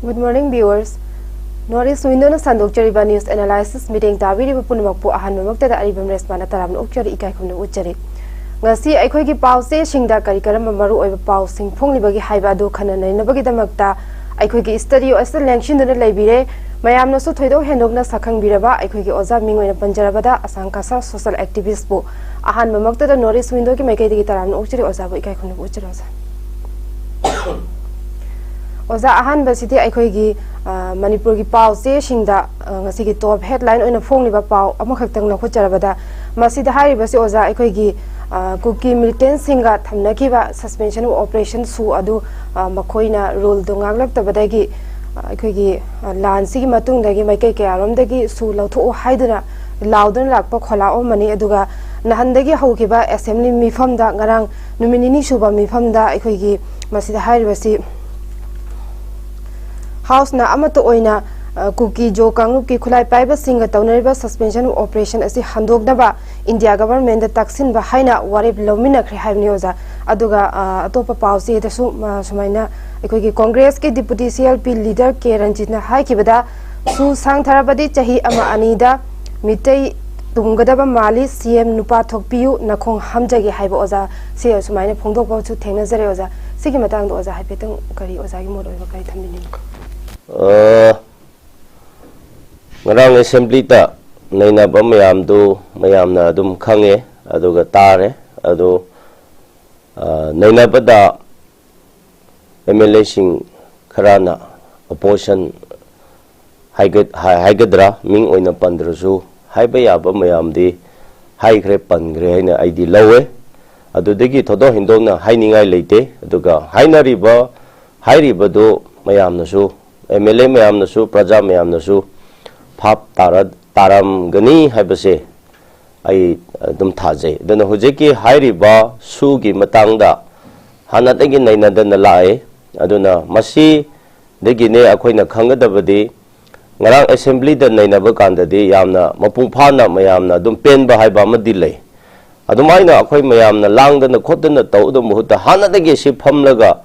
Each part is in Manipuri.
Good morning, viewers. Northeast window na sandok chariba news analysis meeting tabiri punumak po ahan mamakta da ARIBAM RESHMA na taram na ukchari ikai khumna uchari. Ngasi aikhoi gi pause singda kari karam maru oiba pau sing phongli bagi haiba do khana nei na bagi damakta aikhoi gi studio asal lengshin dana leibire mayam na su thoido hendok na sakhang biraba aikhoi gi oza mingoi na panjaraba da ASHANG KASAR social activist po ahan mamakta da Northeast window gi maikai digi taram na ukchari oza bo ikai khumna uchari oza. Oza ahan basiti aikhoi gi manipur gi pau se singda ngasi gi top headline oina phongli ba pau amakhak na khucharabada masida hari basi oza aikhoi gi cookie militant singa thamna ki ba suspension operation su adu makhoina rule do ngaglak tabadagi aikhoi gi lan sigi matung dagi maikai ke arom dagi su lautho haiduna laudun lakpa khola o mani aduga nahandagi haukiba assembly mifamda ngarang numinini suba mifamda aikhoi gi masida hari basi House na amato oina cookie 𝐍𝐄𝐖𝐒 𝐀𝐍𝐀𝐋𝐘𝐈𝐒 paiba singa taunariba suspension operation asi handoknaba India government da taksin ba haina warib lomina khri haibni oza aduga atopa pausi da su sumaina ekoi gi congress ke deputy CLP leader K Ranjit na haikibada su sang tharabadi chahi ama anida mitai tumgadaba mali CM nupa thokpiu nakhong hamjagi haiba oza se sumaina phongdok ba chu thengna jare oza sigi matang do oza haipetang kari oza gi modoi ba kai thamni ngarang assembly ta naina ba mayam na dum khange aduga tare adu naina ba da MLA sing kharana opposition haigadra ming oina pandrasu haiba yaba mayam di haigre pangre haina ID lawe adu degi thodo hindona hainingai leite aduga hairiba do mayam nasu MLA mayam nasu praja mayam nasu Pap taram gani haibase ai dum thaje dana hojeki hairiba sugi matangda hana dagi naina dana lae aduna masi dagi ne akoina khangadabadi ngarang assembly da naina ba kandadi yamna mapung phana mayamna dum penba haiba amadi lei adumaina akoi mayamna langdana khodana tawda muhutta hana dagi si phamlaga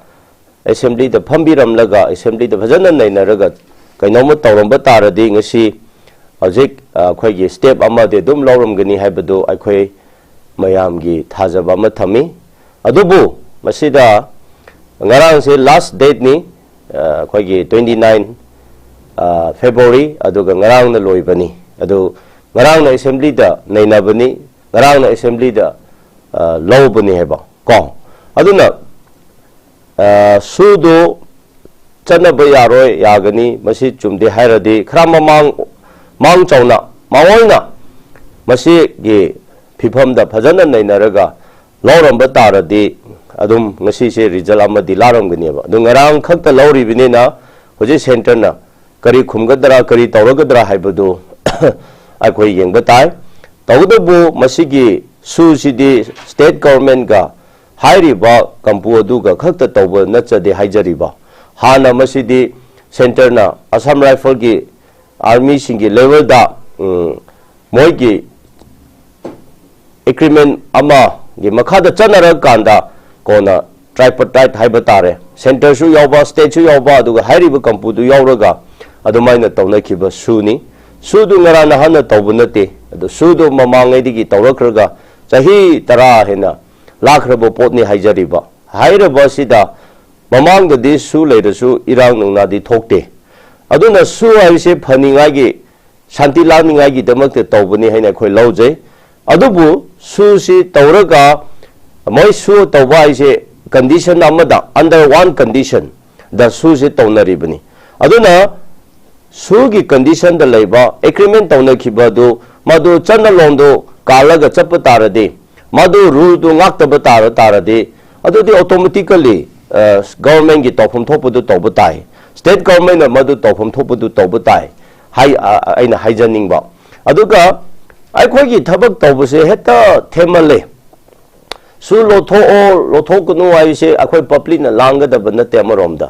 assembly da phambiramlaga assembly da bhajana naina raga kainoma tawramba taradi ngasi Ajik akhoi step amade dum lauramgani haibado akhoi mayamgi thajaba ama thami adubu masida ngarang se last date ni akhoi 29 February aduga ngarang na loibani adu ngarang na assembly da nainabani ngarang na assembly da lawbani haiba ko aduna sudo chanaba yaroi yagani masi chumde hairadi khramamang Mang chawna mawoina masi gi phifam da phajana nainaraga lawramba taradi adum ngasi se result amadi laramgani ba du ngarang khakta lawri binina hoje center na kari khumgadra kari tawragadra haibadu akhoi yengba tai tawdabu masi gi su sidi state government ga hairiba kampu aduga khakta tawba nachade haijariba hana masidi center na Assam Rifle gi Army singi level da moigi agreement ama gi makhada chanara kanda kona tripartite haibatare center su yawba state su yawba aduga hairiba kampu du yawraga adumaina tawnakiba suni sudu ngarana hana tawbunate adu sudu mamangai digi tawrakraga chahi tara hena lakrabo potni haijariba hairaba sida mamangda di su leirasu irang nungna di thokte aduna su aise phaningai shanti laningai damakte tawbani haina khoi lauje adubu su si tawraga moi su tawba aise condition amada under one condition the su si tawnaribani aduna su gi condition da leiba agreement tawnakiba do madu channa londo kalaga chappa tarade madu rule do ngaktaba tarade adudi automatically government gi tawphum thopudu tawbatai State government na madu tawpham thopudu tawbatai hai aina haijaning ba aduga aikhoi gi thabak tawbase heta themale su lothokunu aise akhoi public na langgadaba nate amaromda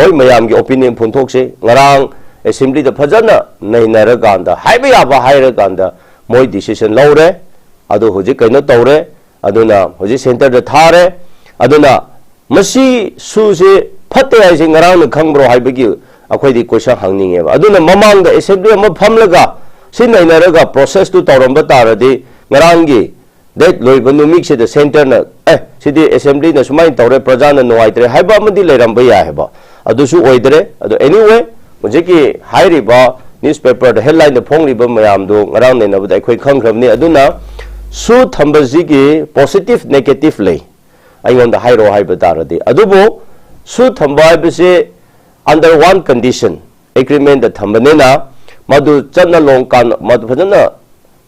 hoi mayam gi opinion phunthokse ngarang assembly da phajana nainaraganda haiba yaba hairaganda moi decision lawre adu hoji kaino tawre aduna hoji center da thare aduna masi su se फते आइसे ngarang na khangbro haibagi अखोइदी क्वेश्चन हंगनिंगेबा अदुना ममांग द असेंबली अमा फमलगा सिनाइनरगा प्रोसेस टू तौरंबा तारदि ngrangi that loiba numik se the center na sidi assembly na sumai tawre praja na nuaitre haiba amadi leiramba ya heba adusu oidre adu anyway mujeki hairiba newspaper the headline the phongri ba mayam do ngarang ne na ba akhoi khangkhrabni aduna su thambaji gi positive negative lei aingon da hairo haiba taradi adubo su thamba bise under one condition agreement the thambane na madu channa long kan madu phajana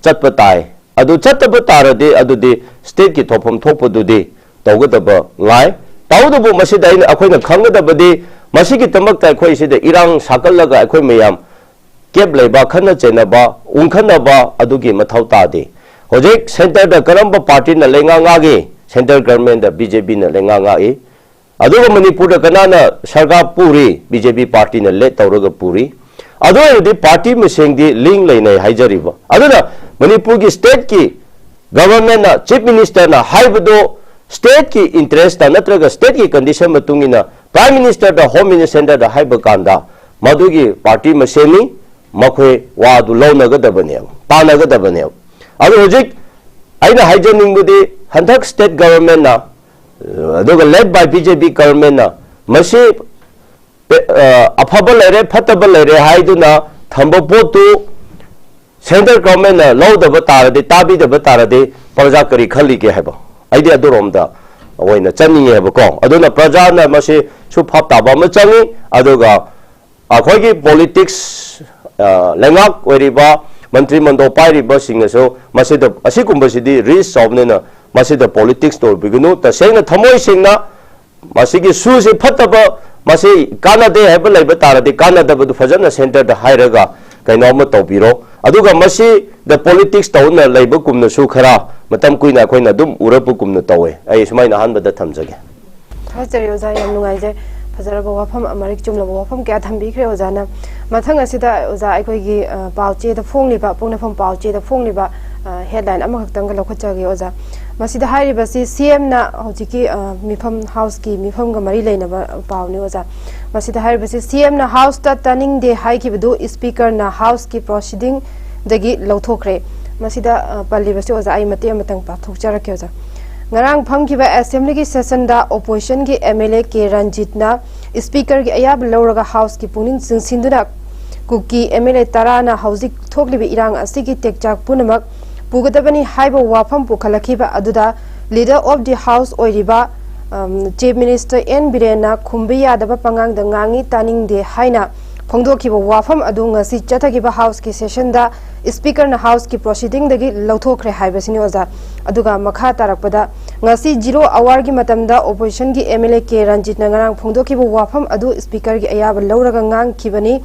chatpa tai adu chatba tarade adudi state ki thopam thopodudi tawgadaba ngai tawdabu masida ina akhoi khangadabadi masigi tamak ta akhoi sida irang sakallaga akhoi mayam kep leiba khana chenaba unkhanaba adugi mathau tade hojek center da karamba party na lenga ngagi center government da BJP na lenga ngai aduga manipur da kanana sarkar puri BJP party na le tawraga puri adu party mesengdi link leinai haijariba aduna manipur ki state ki government na chief minister na haibdo state ki interest ta natraga state ki condition matungina prime minister da home minister da haiba kanda madugi party meseni makhoi wa du launaga dabane panaga dabane adu hojik aina haijaning budi hanthak state government na aduga led by BJP government na masi afaba lere fataba lere haiduna thamba potu center government na law da batarade tabi da batarade praja kari khali ke heba aidi adurom da oina chani heba ko aduna praja na masi su phap ta ba ma changi aduga akhoi gi politics lengak weriba mantri mando pairiba singaso masi da asikumba sidi risk solve na masi da politics to bigunu ta sengna thamoi singna masi gi su se phataba masi kanade heba leiba tarade kanada bu fajana center da hairaga kaino ma topiro aduga masi the politics tawna leiba kumna su khara matam kuina khoina dum urapu kumna tawe ai sumaina hanba da thamjage thajari oza yam nungai je fazaraba wafam amarik chumla wafam kya thambi khre ozana mathang asida oza aikoi pauche da phongli ba pungna phom pauche da phongli ba headline amakhak ga lokhachage oza masida hairi basi CM na hojiki mifam house ki mifam ga mari leina ba pawni oza masida hairi basi CM na house ta turning de hai ki bedu speaker na house ki proceeding dagi lauthokre masida palli basi oza ai mate matang pa thokchara ke oza ngarang phangki ba assembly ki session da opposition ki MLA ke Ranjit na speaker ki ayab lawraga house ki puning sinduna kuki MLA tarana hauzik thokli bi irang asigi tekchak punamak pugadabani haiba wafam pukhalakhiba aduda leader of the house oiriba chief minister N Birena khumbiya daba pangang da ngangi taning de haina phongdokhiba wafam adu ngasi chathagiba house ki session da speaker na house ki proceeding dagi lauthokre haibasini oza aduga makha tarakpada ngasi 0 hour gi matamda opposition gi MLA ke Ranjit na ngarang phongdokhiba wafam adu speaker gi ayaba lauraga ngang khibani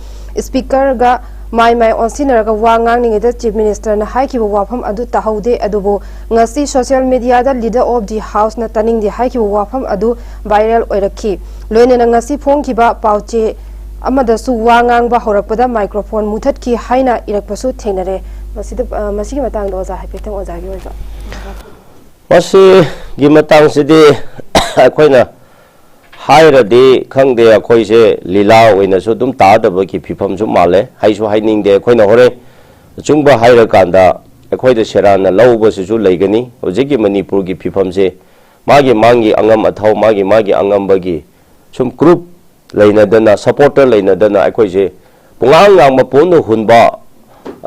speaker ga mai onsinaraga wangang ninge da chief minister na haikiba wafam adu tahaude adubo ngasi social media da leader of the house na taning di haikiba wafam adu viral oirakhi loine na ngasi phongkiba pauche amada su wangang ba horakpada microphone muthat ki haina irakpasu thenare masigi matang do za haipetang oza gi oza masi gi matang sidi akoina hairadi khangde akhoi se lila oina so dum ta da ba ki phifam su male hai so hai ning de khoina hore chungba haira kanda akhoi de serana lauba su leigani hojiki manipur gi phifam se magi mangi angam athau magi angam bagi sum group leina dana supporter leina dana akhoi se pungang ngang ma pon hunba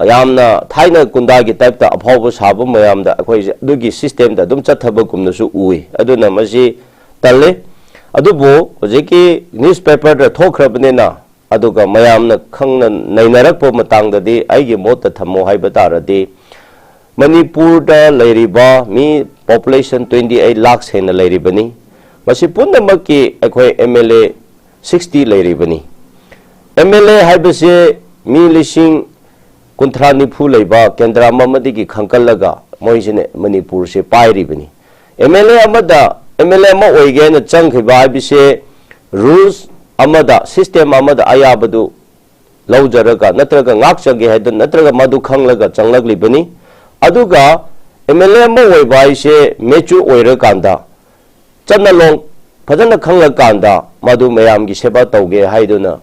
yamna thaina kunda gi type ta aphaw saba mayam da akhoi se dugi system da dum chathaba kumna su ui aduna masi talle adubo hojiki newspaper da thokhrabne na aduga mayam na khangna nainarak po matang da di aigi mot ta thamo haiba taradi manipur da leiriba mi population 28 lakhs hena leiribani masi punna makki akhoi MLA 60 leiribani MLA haiba se mi lising kunthra nifu leiba kendra mamadi ki khangkallaga moisine manipur se pairibani MLA amada MLA ma oige na changkhiba bise rules amada system amada ayabadu laujaraga natraga ngakchage haidun natraga madu khanglaga changlagli bani aduga MLA ma oiba ise mechu oira kanda chanalong phajana khangla kanda madu mayam gi seba tauge haiduna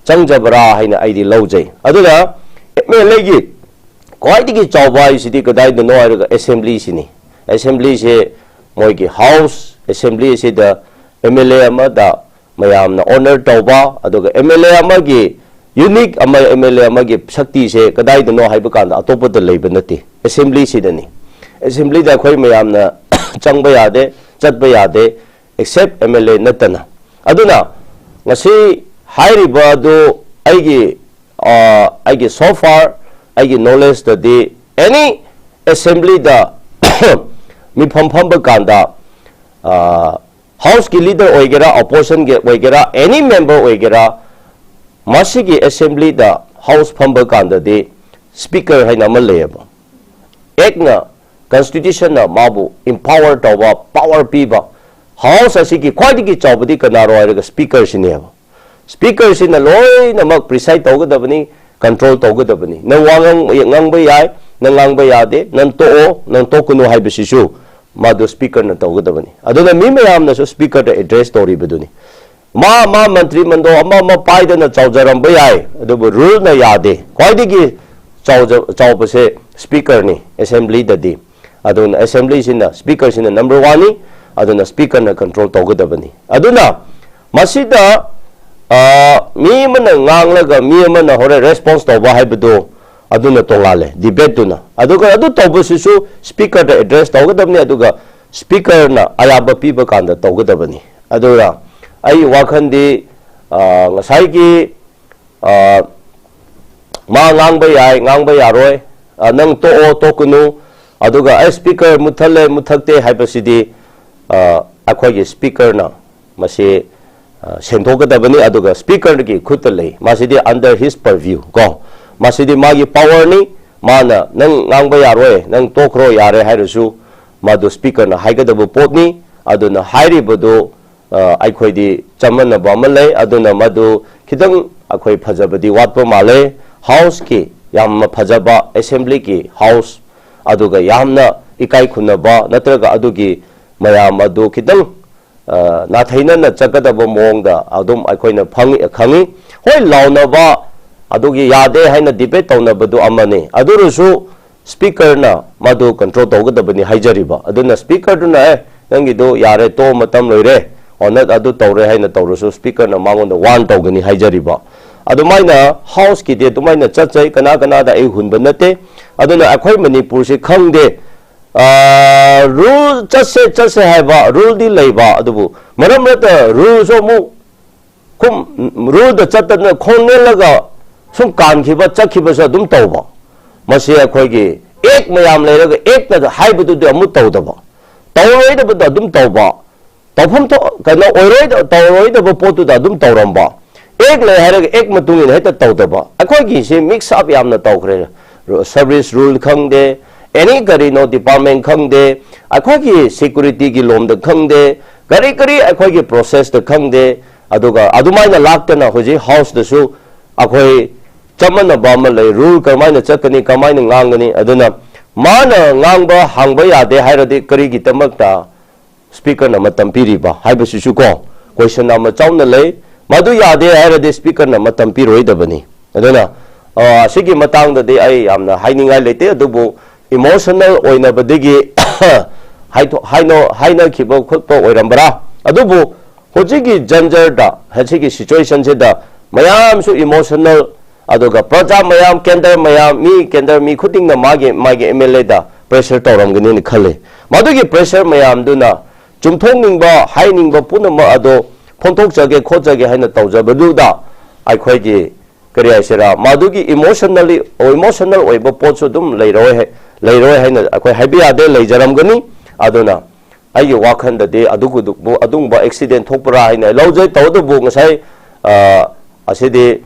चंगजबरा हाइना आइदि लौजै अदुना एमएलए गी क्वाइदगी चौबा इसिदि कदाइदनो आइरगा असेंबली सिनी असेंबली से मोइगी हाउस असेंबली सिदा एमएलए अमदा मयामना ऑनर तौबा अदुगा एमएलए अमगी यूनिक अमा एमएलए अमगी शक्ति से कदाइदनो हाइबा कांदा अतोपदा लैबा नति असेंबली सिदनी असेंबली दा खोइ मयामना चंगबा यादे चतबा यादे एक्सेप्ट एमएलए नतना अदुना ngasi hairiba do aigi so far aigi knowledge that the any assembly da mi pham ba kanda house ki leader oigera opposition ge oigera any member oigera masi ki assembly da house pham ba kanda de speaker haina ma leba ekna constitution na mabu empower tawa power piba house asiki khwaidigi chawbadi kanaro airaga speaker sineba speaker sina loi namak preside tawgadabani control tawgadabani nang wangang ngangba yai nang ngangba yade nang tokunu haibasisu madu speaker na tawgadabani aduna mi mayam na so speaker da address tori baduni ma mantri mando ama paida na chawjaram ba yai adubu rule na yade khwaidigi chawbase speaker ni assembly da di aduna assembly sina speaker sina number 1 ni aduna speaker na control tawgadabani aduna masida mi mana nganglaga mi mana hore response tawba haibdo aduna tongale debate duna aduga adu tawbasisu speaker da address tawgadabni aduga speaker na ayaba piba kanda tawgadabani adura ai wakhandi ngasai ki ma ngangba yaroi nang tokunu aduga ai speaker muthakte haibasidi akhoi speaker na masi sentogadabani aduga speaker ki khutta lei masidi under his purview ko masidi magi power ni mana nang ngangba yaroi nang tokro yare hairusu madu speaker na haigadabu potni aduna hairi bodu akhoi di chamana bamalai aduna madu khidang akhoi phajabadi watpa male house ki yamma phajaba assembly ki house aduga yamna ikai khunaba natraga adugi mayam adu khidang na thaina na chakadaba mongda adum aikoina khangi hoi launaba adugi yade haina debate taunabadu amane adurusu speaker na madu control tawgadabani haijariba aduna speaker duna nangi do yare to matam loire onat adu tawre haina tawrusu speaker na mangonda wan tawgani haijariba adumaina house ki de dumaina chachai kana da ai hunba nate aduna akhoi manipur se khangde rule chase haiba rule di leiba adubu maramrata rule so mu kum rule da chatna khonelaga sum kan khiba chakhiba sa dum tawba masi akhoi gi ek mayam leiraga ek ta haibu du amu tawdaba tawroi da bada dum tawba tawpham to kana oiroi da tawroi da potu da dum tawramba ek le haraga ek matungin heta tawdaba akhoi gi se mix up yamna tawkhre service rule khangde any gari no department khangde akhoi gi security gi lom da khangde gari akhoi gi process da khangde aduga adumaina laktana hoji house da su akhoi chamana bama le rule kamaina chakani kamaina ngangani aduna mana ngangba hangba yade hairadi kari gi tamakta speaker na matam piriba haibasu su ko question na ma chauna le madu yade hairadi speaker na matam piroi da bani aduna sigi matang da de ai amna hainingai lete adubu emotional oina badigi haino khiba khutpa oirambara adubu hojigi janjar da hachigi situation se da mayam su emotional aduga praja mayam kendar mi khuting na mage MLA da pressure tawramgani ni khale madugi pressure mayam duna chumthong ningba hainingba punama ado phontok jage khojage haina tawjabadu da aikhoi gi kari aisera madugi emotional oiba potsu dum leiroi haina akhoi haibia de leijaramgani aduna ai wakhan da de adungba accident thokpara haina lojai tawdubu ngasai asidi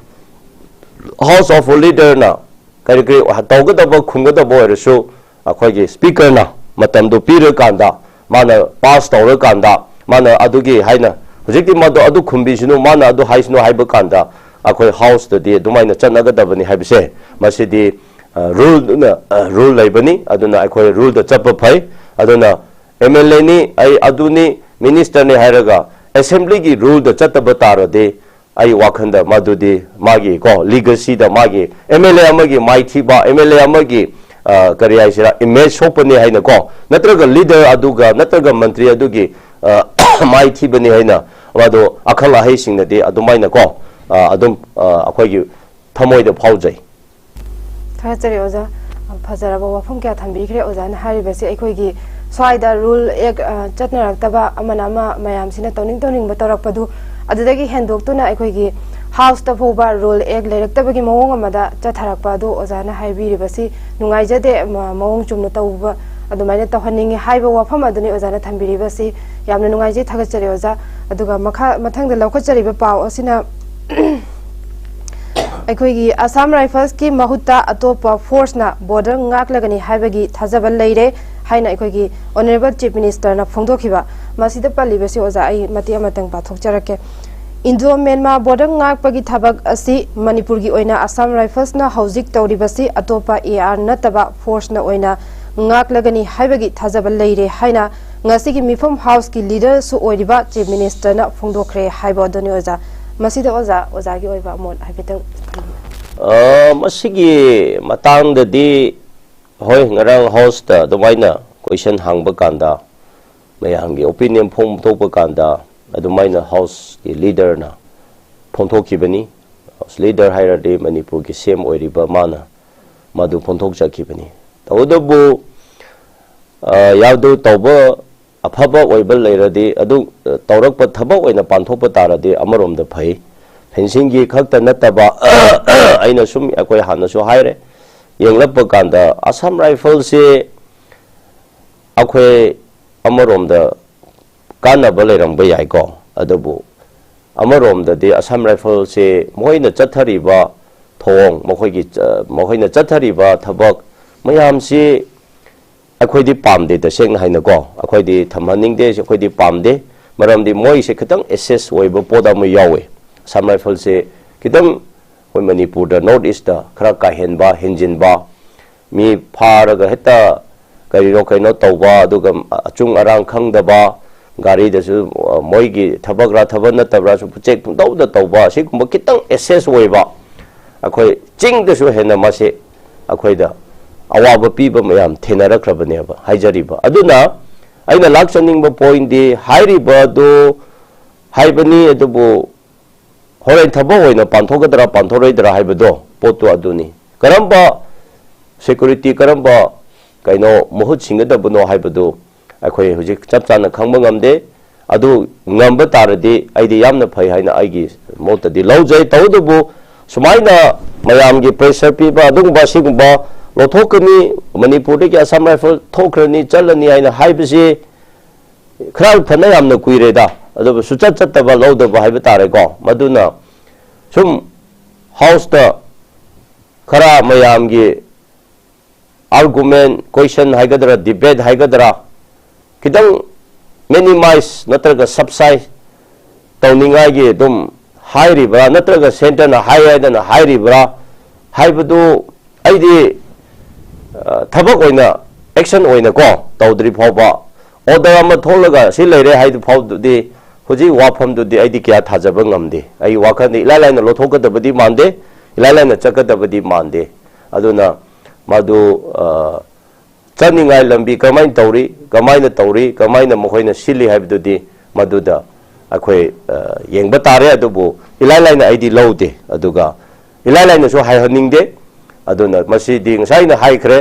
house of leader na kari tawgadaba khungadaba oirasu akhoi gi speaker na matamdu pira kanda mana pass tawra kanda mana adugi haina hojikti madu adu khumbisinu mana adu haisnu haiba kanda akhoi house da de dumaina chanagadabani haibse masidi rule laibani aduna akhoi rule da chappa phai aduna MLA ni ai aduni minister ni hairaga assembly gi rule da chataba tarade ai wakhanda madudi magi ko legacy da magi MLA amagi mighty ba MLA amagi kariya sira image sopani haina ko natraga leader aduga natraga mantri adugi mighty bani haina mado akhala hai singna de adumaina ko adum akhoi thamoi da phaujai thachari oza fazaraba wafam kya thambikre oza na hari basi akhoi gi swaida rule ek chatnarakta amana ama mayam sina toning batorakpadu adudagi hendoktu na akhoi gi house ta phoba rule ek leraktabagi mawong amada chatharakpa do oza na haibiri basi nungaijade mawong chumna tawba adumaina tawhaningi haiba wafam aduni oza na thambiri basi yamna nungaiji thagachari oza aduga mathangda lawkhachari ba paw asina अखोगी असम राइफल्स की महुता अतोपा फोर्स ना बॉर्डर ngak हाइबगी थाजबल लेरे हाइना अखोगी ऑनरेबल चीफ मिनिस्टर ना फोंदोखिबा मसिदा पलिबसी ओजा आई मति अमतंग पाथोकचरके इंडो म्यांमार बॉर्डर ngakपगी थबक असि मणिपुर की ओइना असम राइफल्स ना हौजिक तौरिबसी अतोपा AR नतबा फोर्स ना ओइना ngak हाइबगी थाजबल लेरे हाइना ngasi मिफम हाउस की लीडर सु ओइरिबा चीफ मिनिस्टर ना फोंदोखरे हाइबो दोनि ओजा मसिदा ओजा की ओइबा मोन हाइबेतंग मसिगी मतंग ददी होय ngarang host da domaina question hangba kanda mayanggi opinion phom thokpa kanda adumaina house ki leader na phonthok khibani house leader hairade manipur ki sem oiriba mana madu phonthok chakhibani tawdabu yawdu tawba afaba oibal leirade adu tawrakpa thabak oina panthokpa tarade amarom da phai fencing gi khakta nataba aina sum akoi hana so haire yenglap kanda Assam Rifle se akoi amarom da kana balerang bayai ko adabu amarom da de Assam Rifle se moina chathari ba thong mohoina chathari ba thabak mayam se akoi di pamde da seng haina ko akoi di thamhaning de akoi di pamde maram di moi se khatang SS oiba poda mo yawe Assam Rifle se kidang hoi manipur da north east da khara ka henba henjinba mi pharaga heta kari ro kaino tawba aduga achung arang khangdaba gari da su moi gi thabak ra thaban na tabra su check pung da tawba si kum kitang SS oiba akhoi ching da su hena ma se akhoi da awaba pi ba mayam thenara krabane ba haijari ba aduna aina lakchaning ba point di hairi ba do haibani adubu horen thabo hoina panthogadra panthoraidra haibado potu aduni karamba security karamba kaino mohut singadabuno haibado akhoi hujik chapchana khangba ngamde adu ngamba taradi aidi yamna phai haina aigi motadi lawjai tawdubu sumaina mayam gi pressure pi ba adungba sigumba lothokani manipur de Assam Rifle thokrani chalani haina haibasi khral phana yamna kuireda adu suchat chattaba lawdaba haiba tare ko maduna sum house da khara mayam gi argument question haigadra debate haigadra kidang minimize natraga subside tawninga gi dum hairi bra natraga center na haida na hairi bra haibadu aidi thabak oina action oina ko tawdri phawba order ama tholaga si leire haidu phawdu di huji wafam du di aidi kya thajaba ngamde ai wakhani ilalai na lothokadabadi mande ilalai na chakadabadi mande aduna madu chaningai lambi kamain tawri kamaina mohoina sili haibdu di maduda akhoi yengba tare adubu ilalai na aidi lawde aduga ilalai na so hai haningde aduna masi di ngai na hai khre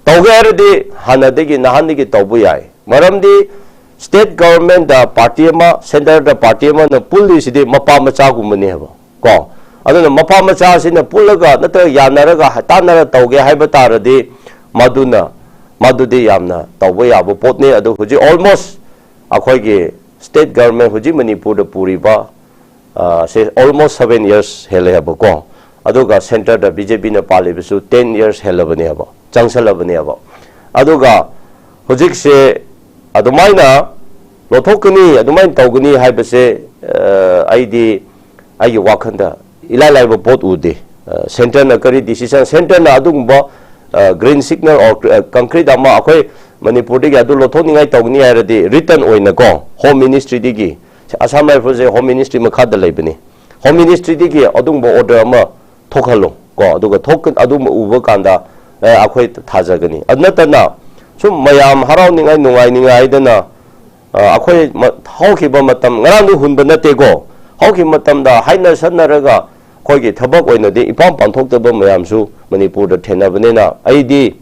tawge ardi hanadegi nahanigi tawbu yai maramdi state government da party ma center da party ma na police de mapa macha gumani haba ko aduna mapa macha sina pulaga natra yanaraga hatanara tawge haiba taradi madudi yamna tawba yabu potne adu huji almost akhoi gi state government huji manipur da puri ba say almost 7 years hele haba ko aduga center da BJP na palibisu 10 years hele bani haba changsala bani haba aduga hujik se adumaina lothokani adumain tawgani haibase aidi ai wakhanda ilalai ba pot ude center na kari decision center na adungba green signal or concrete ama akhoi manipur de adu lothoningai tawgni hairadi written oina ko home ministry digi Assam Rifle se home ministry makha da leibani Home Ministry di ki adung bo order ama thokhalo ko aduga thok adum uba kanda akhoi thajagani adnatana sum mayam harau ningai nungai ningai dana akhoi haukiba matam ngarang hunba nate go hauki matam da haina sanaraga khoi thabak oina de ipam panthokta mayam su Manipur da thenabnena aidi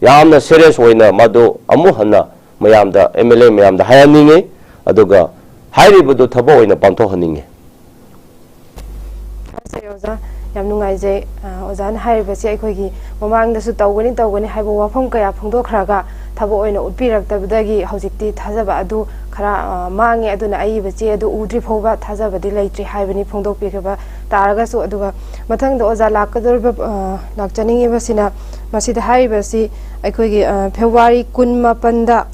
yamna serious oina madu amu hanna mayam da MLA mayam da hayaninge aduga hairibudu thabo oina panthokhaninge oza yam nungai je ozan hairibasi akhoi mamang da su tawgani haibo wafam kaya phongdokhraga thabo oina utpiraktabdagi hojikti thajaba adu khara mangi aduna aibache adu udri phoba thajabadi leitri haibani phongdokpikhaba taragasu aduga mathang da oza lakadorba lakchaningi basina masida hairibasi akhoi February 18 da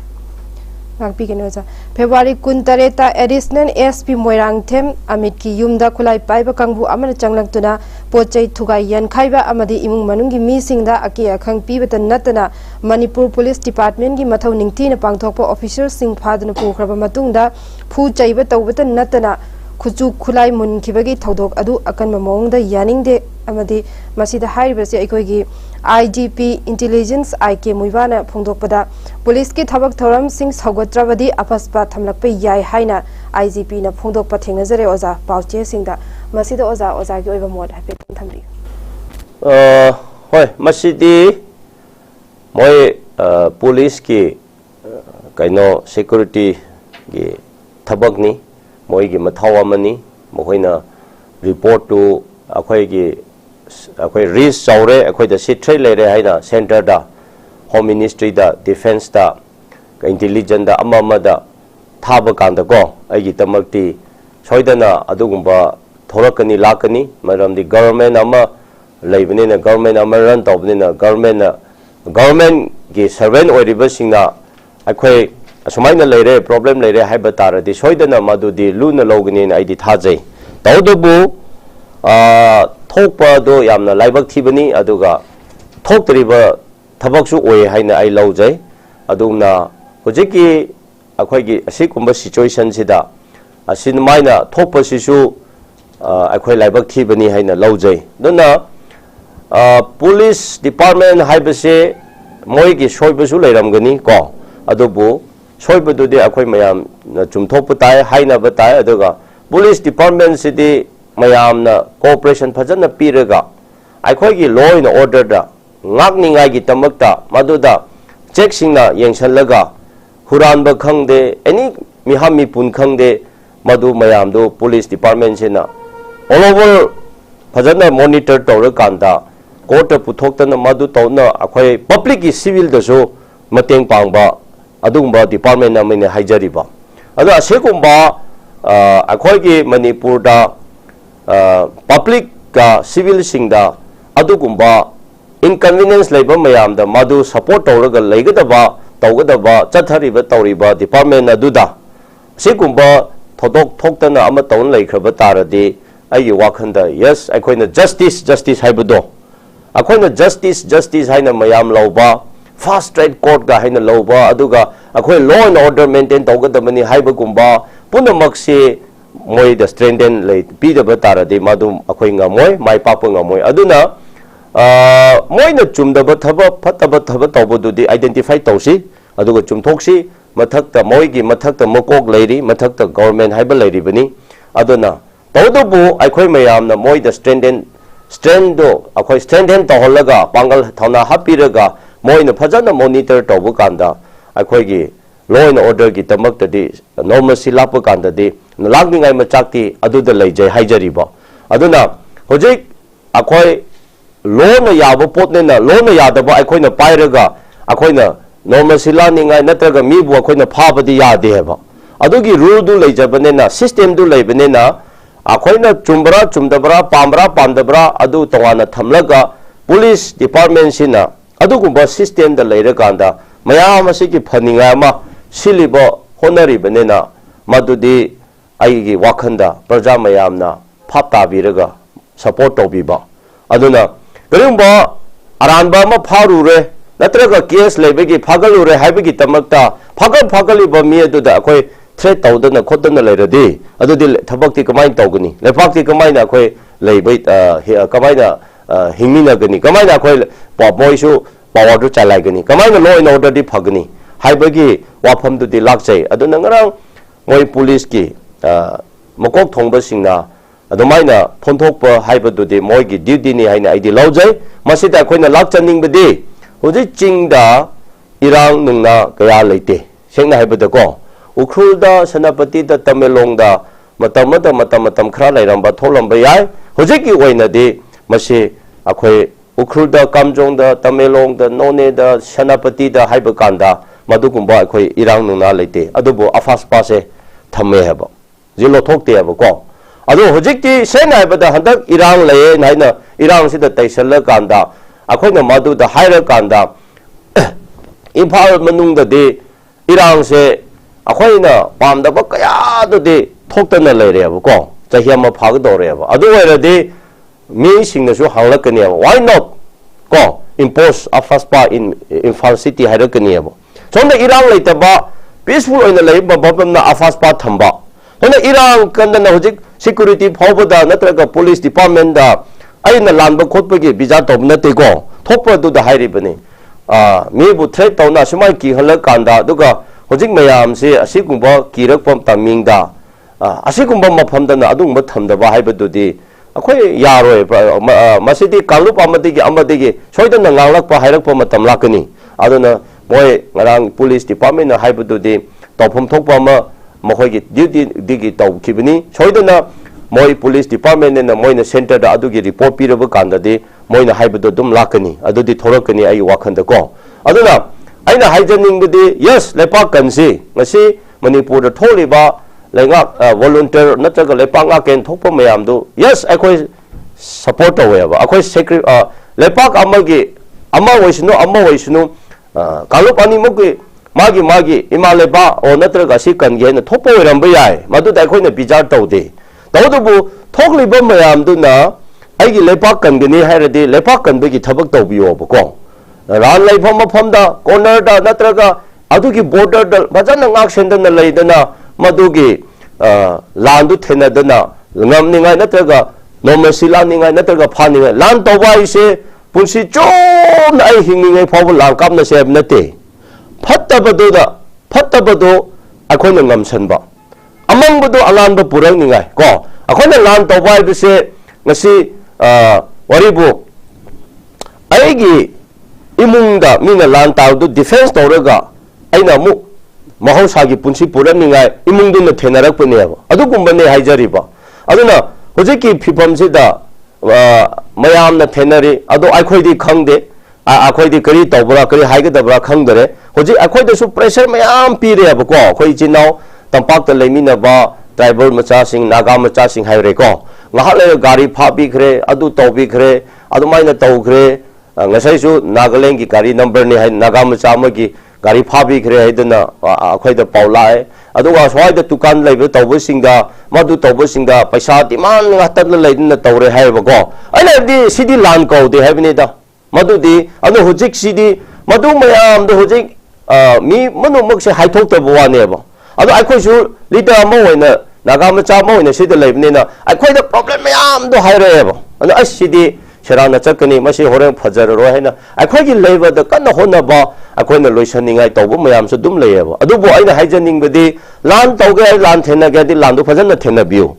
February 18 ta additional SP Moirangthem Amit ki yumda khulai paiba kangbu amana changlangtuna pochai thugai yan khaiba amadi imung manungi mi singda aki akhang pibata natana Manipur Police Department gi mathau ningthina pangthokpa officers sing phaduna pukhraba matungda phu chaiba tawbata natana khuchu khulai mun khibagi thodok adu akan mamongda yaningde amadi masida hairibasi aikoigi IGP Intelligence 𝐶𝐄𝐖𝐒 phongdokpada police ki thabak thoram sing saugatrabadi apaspa thamlakpa yai haina IGP na phongdokpa thengnajare oza pauche singda masida oza gi oiba mod happy thambi hoi masidi moi police ki kaino security gi thabak ni moi gi mathawa mani mohoina report to akhoi gi akhoi risk chaure akhoi da sit lere haina center da home ministry da defense da intelligence da amma da thaba kanda ko aigi tamakti soidana adugumba thorakani lakani maramdi government ama leibani na government ama run tawbani na government gi servant oiriba singna akhoi asumaina lere problem lere haiba taradi soidana madudi luna logani na aidi thajai tawdubu thokpa do yamna laibak thibani aduga thoktriba thabaksu oye haina ai laujai adumna hojiki akhoi gi asikumba situation sida asin maina thokpa sisu akhoi laibak thibani haina laujai dona police department haibase moi gi soibasu leiramgani ko adubu soibadu de akhoi mayam chumthokpa tai haina batai aduga police department sidi mayamna cooperation phajana piraga akhoi gi law and order da ngakningai gi tamakta maduda check singna yengsanlaga huranba khangde any mihami pun khangde madu mayam do police department sena all over phajana monitor tawra kanda court puthokta madu tawna akhoi public gi civil da so mateng pangba adungba department na mine haijariba adu asekumba akhoi gi Manipur da public ka civil singda adugumba inconvenience labor mayam da madu support tawraga leigadaba tawgadaba chathariba tawriba department aduda sigumba thodok thoktana ama tawn leikraba taradi ayi wakhanda yes akoina justice haibudo akoina justice haina mayam lauba fast track court ga haina lauba aduga akoi law and order maintain tawgadabani haibagumba punamakse moi the strengthen lay pidaba taradi madum akoi ngamoi mai papa ngamoi aduna moi na chumdaba thaba phataba thaba tawbududi identify tawsi aduga chumthoksi mathakta moi gi mathakta mokok leiri mathakta government haiba leiri bani aduna tawdubu akoi mayamna moi the strengthen akoi strengthen tawholaga pangal thana hapiraga moi na phajana monitor tawbu kanda akoi gi law and order gi tamaktadi normalcy lapu kanda di lagningai machakti aduda leijai haijariba aduna hojik akoi law na yaba potne na law na yadaba akoina pairaga akoina normalcy la ningai natraga mibu akoina phabadi yade heba adugi rule du leijabane na system du leibane na akoina chumbra chumdabra pamra pandabra adu tawana thamlaga police department sina adugumba system da leiraganda mayam asigi phaninga ma silibo honari banena madudi aigi wakhanda praja mayamna phapta biraga support tobiba aduna karumba aranba ma pharure natraga case lebegi phagalure haibegi tamakta phagaliba mi aduda akoi threat tawdana khotana leiradi adudi thabakti kamai tawgani lepakti kamai na khoi leibai kamai na hingmina gani kamai na khoi boisu power du chalai gani kamai na law and order di phagani haibagi wafam du di lakchai aduna ngarang moi police ki makok thongba singna adumaina phonthokpa haibadu di moi gi duty ni haina aidi laujai masida khoina lakchaning badi hoji chingda irang nungna kaya leite sengna haibada ko ukhulda sanapati da tamelong da matam khra lairamba tholamba yai hoji ki oina di masi akhoi ukhulda kamjong da tamelong da none da sanapati da haiba kanda madugumba akhoi irang nungna leite adubo afas pase thame haba jilo thokte haba ko adu hojikti sena haibada handak irang laye naina irang sida taisalla kanda akhoina madu da haira kanda imphal manungda de irang se akhoina pamdaba kaya do de thoktana leire haba ko chahiama phagdore haba adu oiradi mi singna su hanglakani haba why not ko impose afaspa in Imphal city hairakani haba sonda irang leitaba peaceful oina leiba babamna afaspa thamba hona irang kandana hojik security phawbada natraga police department da aina lanba khotpagi bija tobna te ko thokpa du da hairibani mi bu threat tawna sumai ki halakanda duga hojik mayam se asigumba kirakpam tamingda asigumba maphamdana adungba thamdaba haibadu di akhoi yaroi masidi kalup amadigi soidana nganglakpa hairakpa matam lakani aduna moi ngarang police department na haibadu di tawpham thokpa ma mahoigi duty digi tawkhibani soidana moi police department na moina center da adugi report piraba kanda de moina haibadu dum lakani adudi thorakani ai wakhanda ko aduna aina haijaning de yes lepa kansi ngasi manipur da tholiba lenga volunteer natraga lepa nga ken thokpa mayam do yes akhoi support aweba akhoi secret lepa amagi amma waisnu kalup ani mugi magi imaleba o natraga sikan ge na thopo ramba yai madu dai khoina bijar tawde tawdubu thokliba mayam du na aigi lepak kan gani hairadi lepak kan begi thabak tawbiyo bako ran leifam mafamda corner da natraga adugi border da bajana ngak sendana leidana madugi landu thenadana ngamningai natraga nomasila ningai natraga phaningai lan tawbai se punsi chom ai hingingai phabu lan kapna se abnate fattabado akhona ngamsanba amangbudo alanba purangningai ko akhona lan tawbai bise ngasi waribu aigi imungda mina lan tawdu defense tawraga aina mu mahausagi punsi purangningai imungdu na thenarakpani aba adugumbane haijariba aduna hojiki phipamsida mayamna thenari ado aikhoidi khangde akhoi kari tawbra kari haigadabra khangdare hoji akhoi da su pressure mayam pire abako akhoi chinau tampak ta leimina ba tribal macha sing naga macha sing haire ko ngahale gari phabi khre adu tawbi khre adu maina taw khre ngasai su nagaland ki gari number ni hai naga macha ma ki gari phabi khre haidana akhoi da paulai adu ga swai da tukan leibe tawbo singda madu tawbo singda paisa timan ngatan leidina tawre haibako aina di sidi lan ko de habini da madudi anu hojik sidi madu mayam do hojik mi manu mokse haithok ta bwane ba adu akhoi su leader ma hoina naga macha ma hoina sidi leibne na akhoi da problem mayam do haire ba anu asidi sharana chakani masi horen phajar ro haina akhoi gi leiba da kan hona ba akhoi na loisaningai tawbo mayam su dum leiba adu bo aina haijaning bedi lan tawge lan thena ga di lan do phajana thena biu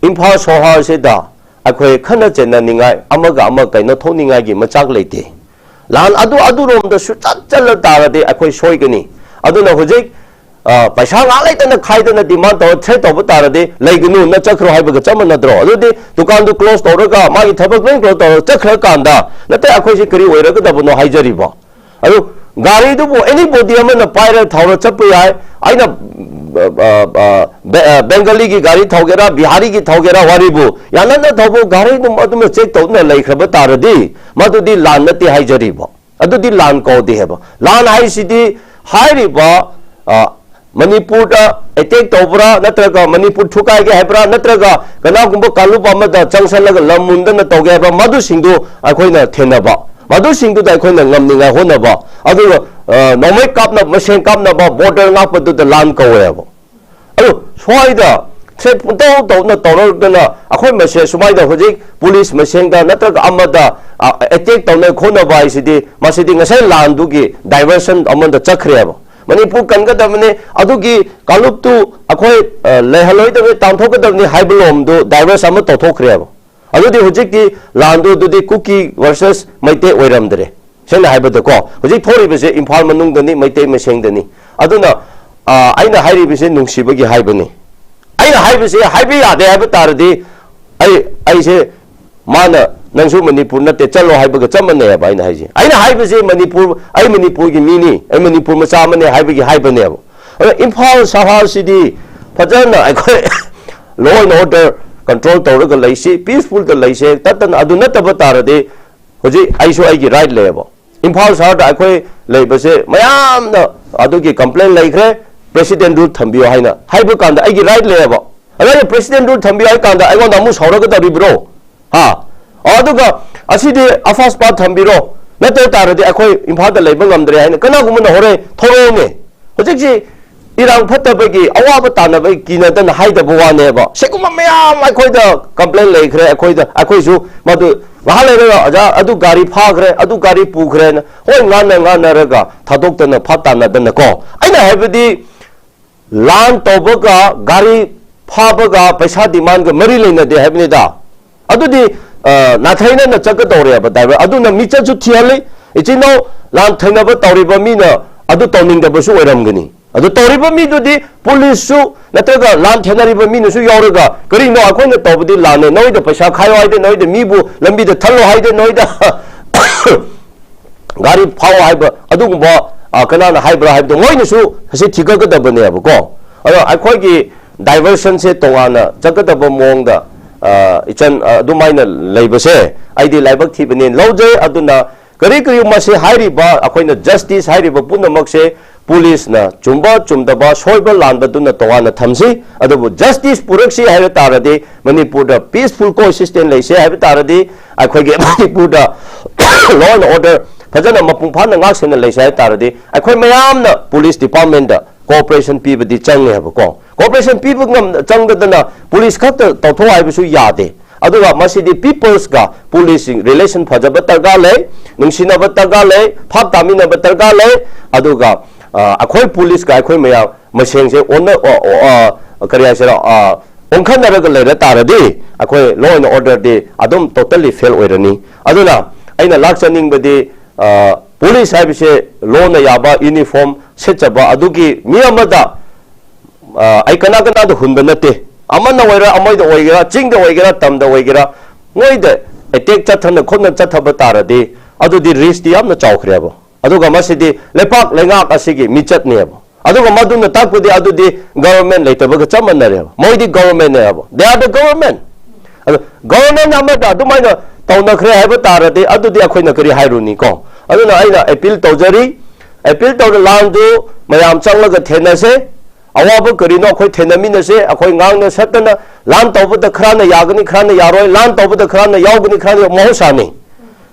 Imphal sohar se da akhoi khana chena ningai amaga ama kaino thoningai gi machak leite lan adu rom da su chal tarade akhoi soigani aduna hojik paisa nga leitana khaidana demand taw thre taw tarade leigunu na chakro haibaga chamana dro adudi dukan du close tawraga magi thabak leng close taw chakhra kanda nate akhoi si kari oiraga dabno haijariba adu gari du bo anybody amana paira thawra chapu yai aina Bengali ki gari thawgera Bihari ki thawgera waribu yanana thawbo gari dum adum check tawna leikhaba taradi madudi lan nati haijariba adudi lan ko de heba lan hai sidi hairiba manipur da attack tawbra natraga manipur thukai ge hebra natraga kana gumba kalupa amada changsalaga lamunda na tawge ba madu singdu akhoina thenaba madu singdu da akhoina ngamninga honaba adu nomai kapna machine kapna ba border ngapadu da lan kaweba adu swaida threat to na to na akhoi mase sumaida hojik police masengda natraga amada attack to na khona bai sidi masidi ngasai landu gi diversion amanda chakre ba manipur kanga damne adugi kalup tu akhoi lehaloi da tamthok da ni haiblom do diverse am to thokre ba adudi hojik ki landu du di cookie versus maite oiram dre sena haibada ko hojik thori bese imphal manung dani maite maseng dani aduna aina hairi bese nungsibagi haibani aina haibase haibi yade haiba taradi ai se mana nangsu manipur nate chalo haibaga chamane ba aina haiji aina haibase manipur gi mini ai manipur macha mane haibagi haibane ba imphal sahar sidi fajana ai law and order control tawraga laisi peaceful da laise tatan aduna tab taradi hoji ai so ai gi right leba imphal sahar da ai leibase mayam na adugi complaint laikre president rule thambio haina haibu kanda ai gi right leba agari president rule thambio ai kanda ai gonda mu sauraga da bibro ha aduga asidi afas pa thambiro nate taradi akoi imphal da leiba ngamdre haina kana gumna hore thoro me hojikji irang phatabagi awaba tanabagi kina dan haida bwane ba seguma mayam akoi da complaint laikre akoi su madu wahalera aja adu gari phagre adu gari pugre na hoi ngana raga thadok phatana dan ko aina habidi lan tobaga gari phabaga paisa demand ga mari leina de habni da adudi nathaina na chaka tawre ba dai aduna micha chu thiali ichino lan thaina ba tawri ba mina adu tawning da basu oiram gani adu tawri ba mi dudi police su nataga lan thenari ba mina su yauraga kari no akona tawbudi lane noi da paisa khayo haide noi da mibu lambi da thalo haide noi da gari phaw haiba adu ba kana haibra haibdo moina su hasi thiga ga dabane ab ko ado akhoi gi diversion se tongana jagada ba mongda ichan adumaina leibase aidi laibak thibani loje aduna kari mase hairi ba akhoina justice hairi ba punamak se police na chumda ba soiba lanba duna tongana thamsi adubu justice puraksi haira tarade manipur da peaceful coexistence leise haira tarade akhoi gi manipur da law and order fajana mapung phana ngak sena leisai taradi akhoi mayam na police department da cooperation people di change have ko cooperation people ngam changdana police khat tawtho ai bisu yade aduga masidi peoples ga police relation phajaba targa le nungsina batarga le phak tamina batarga le aduga akhoi police ga akhoi mayam maseng se on kariya sera onkhana raga le taradi akhoi law and order de adum totally fail oirani aduna aina lakchaning bade police habise law na yaba uniform setchaba adugi miyamada ai kana da hunba nate amana waira amoida oigera chingda oigera tamda oigera ngoida attack chathana khonna chathaba tarade adudi risk di amna chawkhreba aduga masidi lepak lengak asigi michat ne aba aduga maduna takpudi adudi government leitabaga chamanare moidi government ne aba they are the government government amada adumaina tawna khre haiba tarade adudi akhoina kari hairuni ko aduna aina appeal tawjari appeal tawda landu mayam changlaga thenase awaba karino akhoi thenaminase akhoi ngangna satana lan tawbada khrana yagani khrana yaroi lan tawbada khrana yawgani khrana mohosani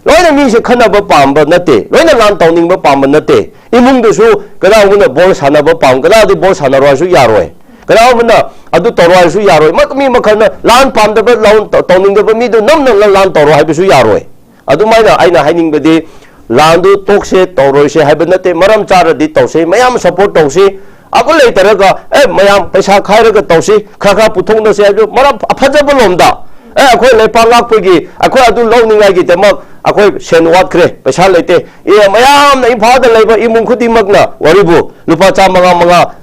loina mi se khanaba pamba nate loina lan tawningba pamba nate imungdusu kadawuna bol sanaba pam kadadi bol sanarwasu yaroi kadawuna adu torwasu yaroi makmi makhana lan pamdaba lan tawningba mi du namna lan torwa haibisu yaroi adumaina aina hainingbadi landu tokse toroise haibnate maram charadi tawse mayam support tawse aku leitaraga mayam paisa khairaga tawse khakha puthongna se ajo maram afajaba lomda akhoi lepangak pegi akhoi adu lowningai gi tamak akhoi senwat kre paisa leite mayam na imphada leiba imung khudi magna waribu lupa cha manga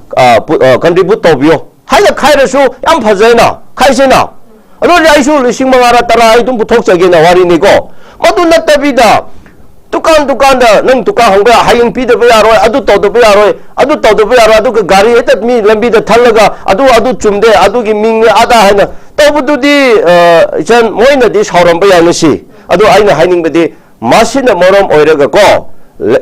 contribute tawbio haila khairasu yam phajaina khaisena adu raisu lising mangara tara ai dum puthok chagena wari ni ko madu natabida dukan da nang dukan hangba hayung pi da bayaroi adu to da bayaroi adu ka gari etat mi lambi da thalaga adu chumde adu gi ming ada haina tobudu di jan moina di sauram bayang si adu aina haining bedi masina morom oiraga ko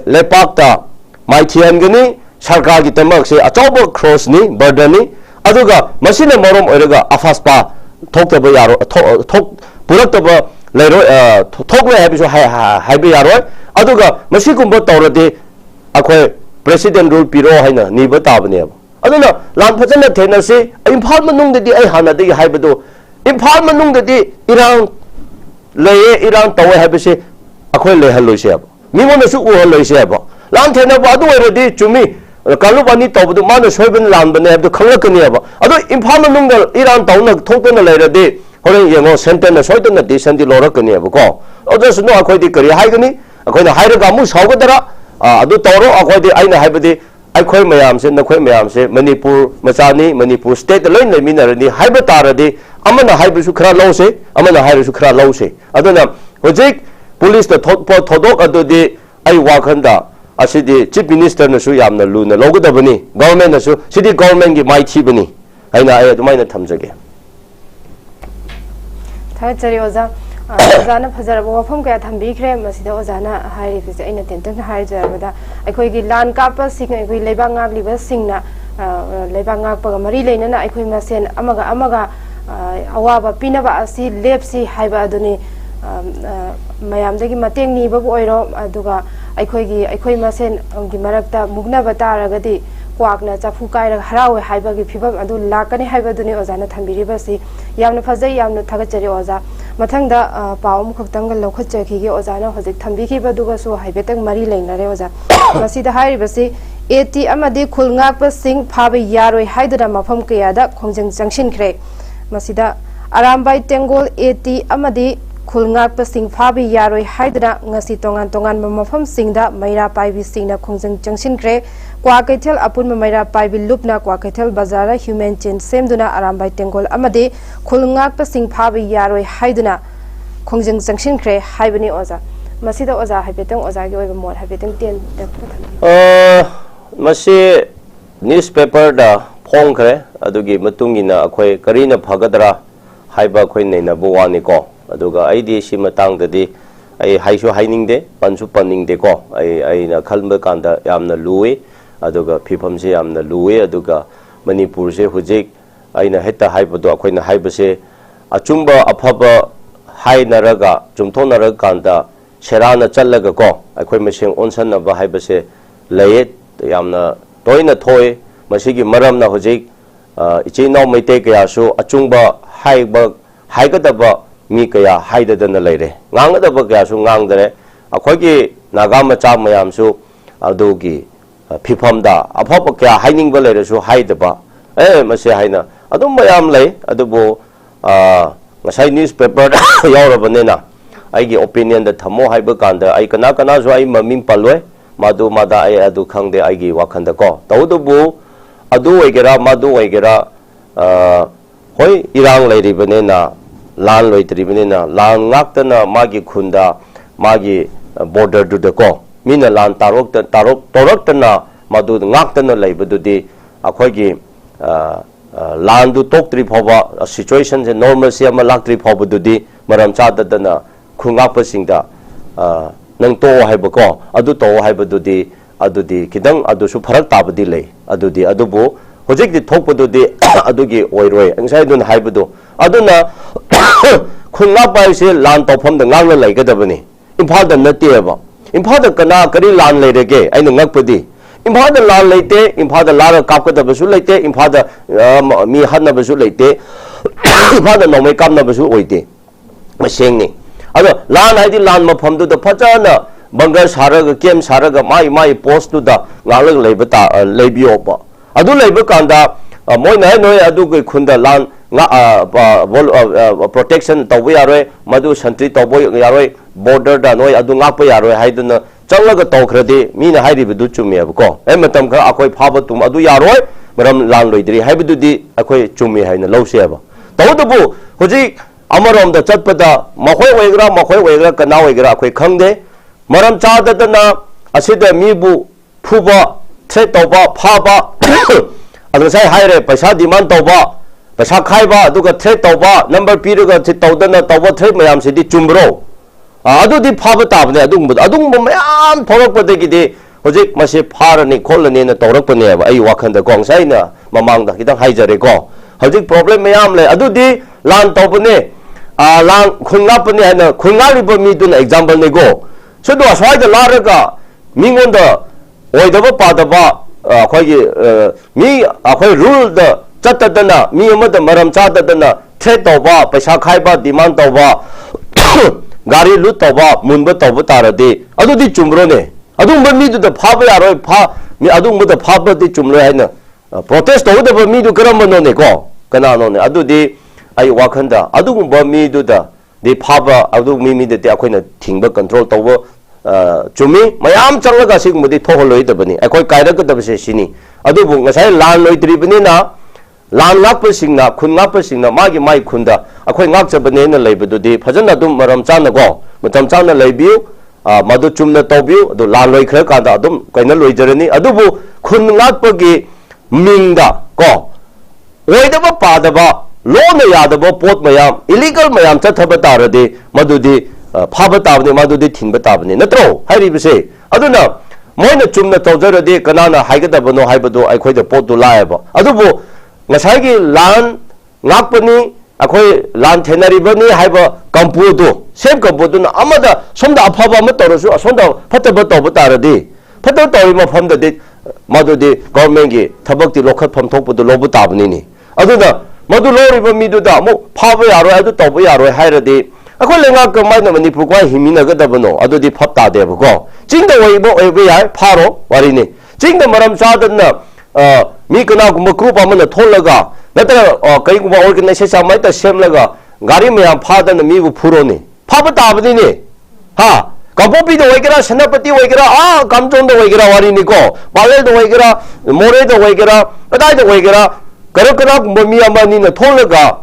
lepak ta mai thian gani sarkar gi tamak se achobo cross ni burden ni aduga masina morom oiraga afaspa thok ta bayaro thok purak ta ba leiro thokle habisu haibe yaroi aduga masigumba tawrade akhoi president rule piro haina niba tabane aduna lan phajana thenase imphal manung de ai hana de haibadu imphal manung de irang leye irang tawe haibase akhoi le haloi se aba mingon su u haloi se aba lan thena ba adu erodi chumi kalu bani tawdu manu soiben lan bane habdu khanglakani aba adu imphal manung de irang tawna thokna leiradi horen yengo sentence soidna di sandi lorakani aba ko odas no akhoi di kari haigani akhoi na hairaga mu saugadara adu tawro akhoi di aina haibadi akhoi mayam se nakhoi mayam se manipur machani manipur state loin leminarani haiba taradi amana haibusu khara lause amana hairusu khara lause aduna hojik police the thodok adudi ai wakhanda asidi chief minister na su yamna luna logadabani government na su city government gi mai thibani aina ai adumaina thamjage thachari oza ozana fazaraba wafam kaya thambikre masida ozana hairi fise aina tentang hairi jarabada aikoi gi lan kapa sing aikoi leiba ngak liba singna leiba ngak paga mari leinana aikoi masen amaga awaba pinaba asi lepsi haiba aduni mayamdagi mateng niba bu oiro aduga aikoi masen gi marakta mugnaba taragadi kwakna chafu kaira harawe haiba gi phibam adu lakani haiba duni ozana thambiriba si yamna fazai yamna thagachari oza mathangda paum khaktang lokhachaki gi ozana hojik thambiki baduga su haibetang mari leinare oza masida hairibasi eti amadi khulngak pa sing phabe yaroi haidura mafam kayada khongjang changshinkhre masida arambai tengol eti amadi khulngak pa sing phabe yaroi haidura ngasi tongan tongan mafam singda maira paibi singna khongjang changshinkhre kwa kaithel apun maira paibi lupna kwa kaithel bazara human chain semduna arambai tengol amadi khulngak pa sing phabe yaroi haiduna khongjang changshinkhre haibani oza masida oza haibetang oza gi oiba mod haibetang ten masi newspaper da phongkhre adugi matungina akhoi karina phagadra haiba khoi neina buwani ko aduga aidi si matang dadi ai haisu hainingde pansu paningde ko ai na khalba kanda yamna luwe aduga phifam se yamna luwe aduga manipur se hujik aina heta haibado akhoi na haibase achumba aphaba hainaraga chumthonaraga kanda serana challaga ko akhoi meseng onsannaba haibase layet yamna toina thoi masigi maramna hojik ichino maite kaya su achungba haigadaba mi kaya haidadana leire ngangadaba kaya su ngangdare akhoigi naga macha mayam su adugi phifamda aphapa kaya hainingba leire su haidaba mase haina adum mayam lei adubu ngasai newspaper yaurabanena aigi opinion da thamo haiba kanda ai kana kana su ai maming paloi madu mada ai adu khangde aigi wakhanda ko tawdubu adu oigera madu oigera hoi irang leiribanena lan loitribanena lan ngaktana magi khunda magi border du de ko mina lan toroktana madu ngaktana leibadudi akhoigi lan du toktri phoba situation je normal se ama laktri phobadudi maram chadadana khungapasingda nang to haiba ko adu to haibadudi adudi kidang adusu pharak tabadi lei adudi adubu hojik di thokpadudi adugi oiroi angsai dun haibadu aduna khunga paise lan tofam da ngangla laigadabani imphal da natieba imphal da kana kari lan leirege aina ngakpadi imphal da lan leite imphal da lara kapkadabasu leite imphal da mi hannabasu leite imphal da nomai kamnabasu oite masengni ado lan haidi lan mafamdu da phajana bangar saraga kem saraga mai post tu da ngalag leibata leibiopa adu leiba kanda moina noi adu ko khunda lan nga protection tawbe yaroi madu santri tawbo yaroi border da noi adu ngapa yaroi haiduna changlaga tawkhradi mina hairi bidu chumi abko matam kha akoi phaba tum adu yaroi maram lan loidri haibidu di akoi chumi haina lause aba tawdubu hoji amarom da chatpada makhoi oigra kana oigra akoi khangde maram chadadana asida mibu phuba threat tawba phaba adu sai haire paisa demand tawba paisa khaiba aduga threat tawba number piraga tawdana tawba threat mayam sidi chumbro adu di phaba tabne adung mayam thorakpadagi di hojik mase pharani kholani na tawrakpane ba ai wakhanda gong sai na mamang da kitang haijare ko hojik problem mayam le adu di lan tawbane lan khungapane na khungaliba mi dun example ne go so do aswai da laraga mingonda oidaba padaba ꯑꯩꯈꯣꯏꯒꯤ ꯃꯤ ꯑꯩꯈꯣꯏ ꯔꯨꯜꯗ ꯆꯠꯇꯗꯅ ꯃꯤ ꯑꯃꯗ ꯃꯔꯝ ꯆꯥꯗꯗꯅ ꯊ꯭ꯔꯦꯠ ꯇꯧꯕ ꯄꯩꯁꯥ ꯈꯥꯏꯕ ꯗꯤꯃꯥꯟ ꯇꯧꯕ ꯒꯥꯔꯤ ꯂꯨꯠ ꯇꯧꯕ ꯃꯨꯟꯕ ꯇꯧꯕ ꯇꯥꯔꯗꯤ ꯑꯗꯨꯗꯤ ꯆꯨꯝꯕ꯭ꯔꯣꯅꯦ ꯑꯗꯨꯒꯨꯝꯕ ꯃꯤꯗꯨꯗ ꯐꯥꯕ ꯌꯥꯔꯣꯏ ꯃꯤ ꯑꯗꯨꯒꯨꯝꯕꯗ ꯐꯥꯕꯗꯤ ꯆꯨꯝꯂꯣꯏ ꯍꯥꯏꯅ ꯄ꯭ꯔꯣꯇꯦꯁ ꯇꯧꯒꯗꯕ ꯃꯤꯗꯨ ꯀꯔꯝꯕꯅꯣꯅꯦꯀꯣ ꯀꯅꯥꯅꯣꯅꯦ ꯑꯗꯨꯗꯤ ꯑꯩ ꯋꯥꯈꯟꯗ ꯑꯗꯨꯒꯨꯝꯕ ꯃꯤꯗꯨꯗꯗꯤ ꯐꯥꯕ ꯑꯗꯨ ꯃꯤꯗꯗꯤ ꯑꯩꯈꯣꯏꯅ ꯊꯤꯡꯕ ꯀꯟꯇ꯭ꯔꯣꯜ ꯇꯧꯕ ꯆꯨꯝꯃꯤ ꯃꯌꯥꯝ ꯆꯪꯂꯒ ꯁꯤꯒꯨꯝꯕꯗꯤ ꯊꯣꯛꯍꯜꯂꯣꯏꯗꯕꯅꯤ ꯑꯩꯈꯣꯏ ꯀꯥꯏꯔꯛꯀꯗꯕꯁꯦ ꯁꯤꯅꯤ ꯑꯗꯨꯕꯨ ꯉꯁꯥꯏ ꯂꯥꯟ ꯂꯣꯏꯗ꯭ꯔꯤꯕꯅꯤꯅ ꯂꯥꯟ ꯉꯥꯛꯄꯁꯤꯡꯅ ꯈꯨꯟ ꯉꯥꯛꯄꯁꯤꯡꯅ ꯃꯥꯒꯤ ꯈꯨꯟꯗ ꯑꯩꯈꯣꯏ ꯉꯥꯛꯆꯕꯅꯦꯅ ꯂꯩꯕꯗꯨꯗꯤ ꯐꯖꯅ ꯑꯗꯨꯝ ꯃꯔꯝ ꯆꯥꯅꯀꯣ ꯃꯇꯝ ꯆꯥꯅ ꯂꯩꯕꯤꯌꯨ ꯃꯗꯨ ꯆꯨꯝꯅ ꯇꯧꯕꯤꯌꯨ ꯑꯗꯨ ꯂꯥꯟ ꯂꯣꯏꯈ꯭ꯔꯀꯥꯟꯗ ꯑꯗꯨꯝ ꯀꯩꯅꯣ ꯂꯣꯏꯖꯔꯅꯤ ꯑꯗꯨꯕꯨ ꯈꯨꯟ ꯉꯥꯛꯄꯒꯤ ꯃꯤꯡꯗ ꯀꯣ ꯑꯣꯏꯗꯕ ꯄꯥꯗꯕ ꯂꯣꯟꯅ ꯌꯥꯗꯕ ꯄꯣꯠ ꯃꯌꯥꯝ ꯏꯂꯤꯒꯜ ꯃꯌꯥꯝ ꯆꯠꯊꯕ ꯇꯥꯔꯗꯤ ꯃꯗꯨꯗꯤ ꯐꯥꯕ ꯇꯥꯕꯅꯤ ꯃꯗꯨꯗꯤ ꯊꯤꯡꯕ ꯇꯥꯕꯅꯤ ꯅꯠꯇ꯭ꯔꯣ ꯍꯥꯏꯔꯤꯕꯁꯦ ꯑꯗꯨꯅ ꯃꯣꯏꯅ ꯆꯨꯝꯅ ꯇꯧꯖꯔꯗꯤ ꯀꯅꯥꯅ ꯍꯥꯏꯒꯗꯕꯅꯣ ꯍꯥꯏꯕꯗꯣ ꯑꯩꯈꯣꯏꯗ ꯄꯣꯠꯇꯨ ꯂꯥꯛꯑꯦꯕ ꯑꯗꯨꯕꯨ ꯉꯁꯥꯏꯒꯤ ꯂꯥꯟ ꯉꯥꯛꯄꯅꯤ ꯑꯩꯈꯣꯏ ꯂꯥꯟ ꯊꯦꯅꯔꯤꯕꯅꯤ ꯍꯥꯏꯕ ꯀꯝꯄꯨꯗꯨ ꯁꯦꯝ ꯀꯝꯄꯨꯗꯨꯅ ꯑꯃꯗ ꯁꯣꯝꯗ ꯑꯐꯕ ꯑꯃ ꯇꯧꯔꯁꯨ ꯑꯁꯣꯝꯗ ꯐꯠꯇꯕ ꯇꯧꯕ ꯇꯥꯔꯗꯤ ꯐꯠꯇꯕ ꯇꯧꯔꯤ ꯃꯐꯝꯗꯗꯤ ꯃꯗꯨꯗꯤ ꯒꯣꯔꯃꯦꯟꯒꯤ ꯊꯕꯛꯇꯤ ꯂꯧꯈꯠꯐꯝ ꯊꯣꯛꯄꯗꯨ ꯂꯧꯕ ꯇꯥꯕꯅꯤꯅꯤ ꯑꯗꯨꯅ ꯃꯗꯨ ꯂꯧꯔꯤꯕ ꯃꯤꯗꯨꯗ ꯑꯃꯨꯛ ꯐꯥꯕ ꯌꯥꯔꯣꯏ ꯑꯗꯨ ꯇꯧꯕ ꯌꯥꯔꯣꯏ ꯍꯥꯏꯔꯗꯤ ꯑꯩꯈꯣꯏ ꯂꯩꯉꯥꯛ ꯀꯃꯥꯏꯅ ꯃꯅꯤꯄꯨꯔ ꯀꯃꯥꯏꯅ ꯍꯤꯡꯃꯤꯟꯅꯒꯗꯕꯅꯣ ꯑꯗꯨꯗꯤ ꯐꯠ ꯇꯥꯗꯦꯕꯀꯣ ꯆꯤꯡꯗ ꯑꯣꯏꯕ ꯌꯥꯏ ꯐꯥꯔꯣ ꯋꯥꯔꯤꯅꯤ ꯆꯤꯡꯗ ꯃꯔꯝ ꯆꯥꯗꯅ ꯃꯤ ꯀꯅꯥꯒꯨꯝꯕ ꯒ꯭ꯔꯨꯞ ꯑꯃꯅ ꯊꯣꯛꯂꯒ ꯅꯠꯇ꯭ꯔꯒ ꯀꯩꯒꯨꯝꯕ ꯑꯣꯔꯒꯅꯥꯏꯖꯦꯁꯟ ꯑꯃꯠꯇ ꯁꯦꯝꯂꯒ ꯒꯥꯔꯤ ꯃꯌꯥꯝ ꯐꯥꯗꯅ ꯃꯤꯕꯨ ꯐꯨꯔꯣꯅꯤ ꯐꯥꯕ ꯇꯥꯕꯅꯤꯅꯦ ꯍꯥ ꯀꯥꯡꯄꯣꯛꯄꯤꯗ ꯑꯣꯏꯒꯦꯔꯥ ꯁꯦꯅꯥꯄꯇꯤ ꯑꯣꯏꯒꯦꯔꯥ ꯀꯥꯝꯖꯣꯟꯗ ꯑꯣꯏꯒꯦꯔꯥ ꯋꯥꯔꯤꯅꯤꯀꯣ ꯄꯥꯂꯦꯜꯗ ꯑꯣꯏꯒꯦꯔꯥ ꯃꯣꯔꯦꯗ ꯑꯣꯏꯒꯦꯔꯥ ꯀꯗꯥꯏꯗ ꯑꯣꯏꯒꯦꯔꯥ ꯀꯅꯥꯒꯨꯝꯕ ꯃꯤ ꯑꯃ ꯑꯅꯤꯅ ꯊꯣꯛꯂꯒ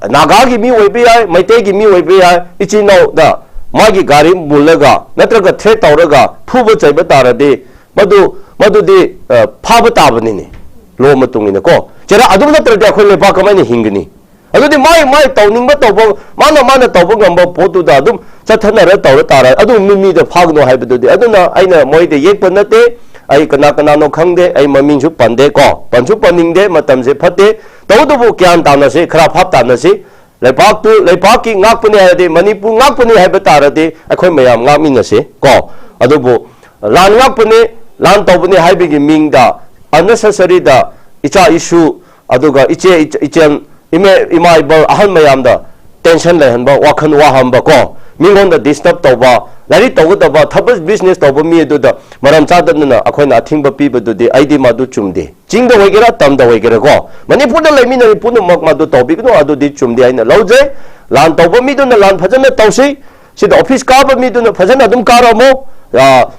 ꯅꯥꯒꯥꯒꯤ ꯃꯤ ꯑꯣꯏꯕ ꯌꯥꯏ ꯃꯩꯇꯩꯒꯤ ꯃꯤ ꯑꯣꯏꯕ ꯌꯥꯏ ꯏꯆꯤꯜ ꯏꯅꯥꯎꯗ ꯃꯥꯒꯤ ꯒꯥꯔꯤ ꯃꯨꯜꯂꯒ ꯅꯠꯇ꯭ꯔꯒ ꯊ꯭ꯔꯦꯠ ꯇꯧꯔꯒ ꯐꯨꯕ ꯆꯩꯕ ꯇꯥꯔꯗꯤ ꯃꯗꯨꯗꯤ ꯐꯥꯕ ꯇꯥꯕꯅꯤꯅꯦ ꯂꯣ ꯃꯇꯨꯡ ꯏꯟꯅ ꯀꯣ ꯆꯦꯔꯥ ꯑꯗꯨ ꯅꯠꯇ꯭ꯔꯗꯤ ꯑꯩꯈꯣꯏ ꯂꯩꯕꯥꯛ ꯀꯃꯥꯏꯅ ꯍꯤꯡꯒꯅꯤ ꯑꯗꯨꯗꯤ ꯃꯥꯏ ꯇꯧꯅꯤꯡꯕ ꯇꯧꯕ ꯃꯥꯅ ꯇꯧꯕ ꯉꯝꯕ ꯄꯣꯠꯇꯨꯗ ꯑꯗꯨꯝ ꯆꯠꯊꯅꯔ ꯇꯧꯔ ꯇꯥꯔꯦ ꯑꯗꯨ ꯃꯤꯗ ꯐꯥꯒꯅꯣ ꯍꯥꯏꯕꯗꯨꯗꯤ ꯑꯗꯨꯅ ꯑꯩꯅ ꯃꯣꯏꯗ ꯌꯦꯛꯄ ꯅꯠꯇꯦ ꯑꯩ ꯀꯅꯥꯅꯣ ꯈꯪꯗꯦ ꯑꯩ ꯃꯃꯤꯡꯁꯨ ꯄꯟꯗꯦ ꯀꯣ ꯄꯟꯁꯨ ꯄꯟꯅꯤꯡꯗꯦ ꯃꯇꯝꯁꯦ ꯐꯠꯇꯦ ꯇꯧꯕꯇꯕꯨ ꯒ꯭ꯌꯥꯟ ꯇꯥꯅꯁꯤ ꯈꯔ ꯚꯥꯞ ꯇꯥꯅꯁꯤ ꯂꯩꯕꯥꯛꯀꯤ ꯉꯥꯛꯄꯅꯤ ꯍꯥꯏꯔꯗꯤ ꯃꯅꯤꯄꯨꯔ ꯉꯥꯛꯄꯅꯤ ꯍꯥꯏꯕ ꯇꯥꯔꯗꯤ ꯑꯩꯈꯣꯏ ꯃꯌꯥꯝ ꯉꯥꯛꯃꯤꯟꯅꯁꯤ ꯀꯣ ꯑꯗꯨꯕꯨ ꯂꯥꯟ ꯉꯥꯛꯄꯅꯤ ꯂꯥꯟ ꯇꯧꯕꯅꯤ ꯍꯥꯏꯕꯒꯤ ꯃꯤꯡꯗ unnecessary-ꯗ ꯏꯆꯥ ꯏꯁꯨ ꯑꯗꯨꯒ ꯏꯆꯦꯜ ꯏꯃꯥ ꯏꯕꯜ ꯑꯍꯜ ꯃꯌꯥꯝꯗ ꯇꯦꯟꯁꯟ ꯂꯩꯍꯟꯕ ꯋꯥꯈꯜ ꯋꯥꯍꯟꯕ ꯀꯣ ꯃꯤꯉꯣꯟꯗ ꯗꯤꯁꯇꯔꯕ ꯇꯧꯕ ꯂꯥꯏꯔꯤꯛ ꯇꯧꯒꯗꯕ ꯊꯕꯛ ꯕꯤꯖꯤꯅꯦꯁ ꯇꯧꯕ ꯃꯤ ꯑꯗꯨꯗ ꯃꯔꯝ ꯆꯥꯗꯅ ꯑꯩꯈꯣꯏꯅ ꯑꯊꯤꯡꯕ ꯄꯤꯕꯗꯨꯗꯤ ꯑꯩꯗꯤ ꯃꯗꯨ ꯆꯨꯝꯗꯦ ꯆꯤꯡꯗ ꯑꯣꯏꯒꯦꯔꯥ ꯇꯝꯗ ꯑꯣꯏꯒꯦꯔꯥ ꯀꯣ ꯃꯅꯤꯄꯨꯔꯗ ꯂꯩꯃꯤꯟꯅꯔꯤ ꯄꯨꯝꯅꯃꯛ ꯃꯗꯨ ꯇꯧꯕꯤꯒꯅꯨ ꯑꯗꯨꯗꯤ ꯆꯨꯝꯗꯦ ꯍꯥꯏꯅ ꯂꯧꯖꯩ ꯂꯥꯟ ꯇꯧꯕ ꯃꯤꯗꯨꯅ ꯂꯥꯟ ꯐꯖꯅ ꯇꯧꯁꯤ ꯁꯤꯗ ꯑꯣꯐꯤꯁ ꯀꯥꯕ ꯃꯤꯗꯨꯅ ꯐꯖꯅ ꯑꯗꯨꯝ ꯀꯥꯔꯝꯃꯣ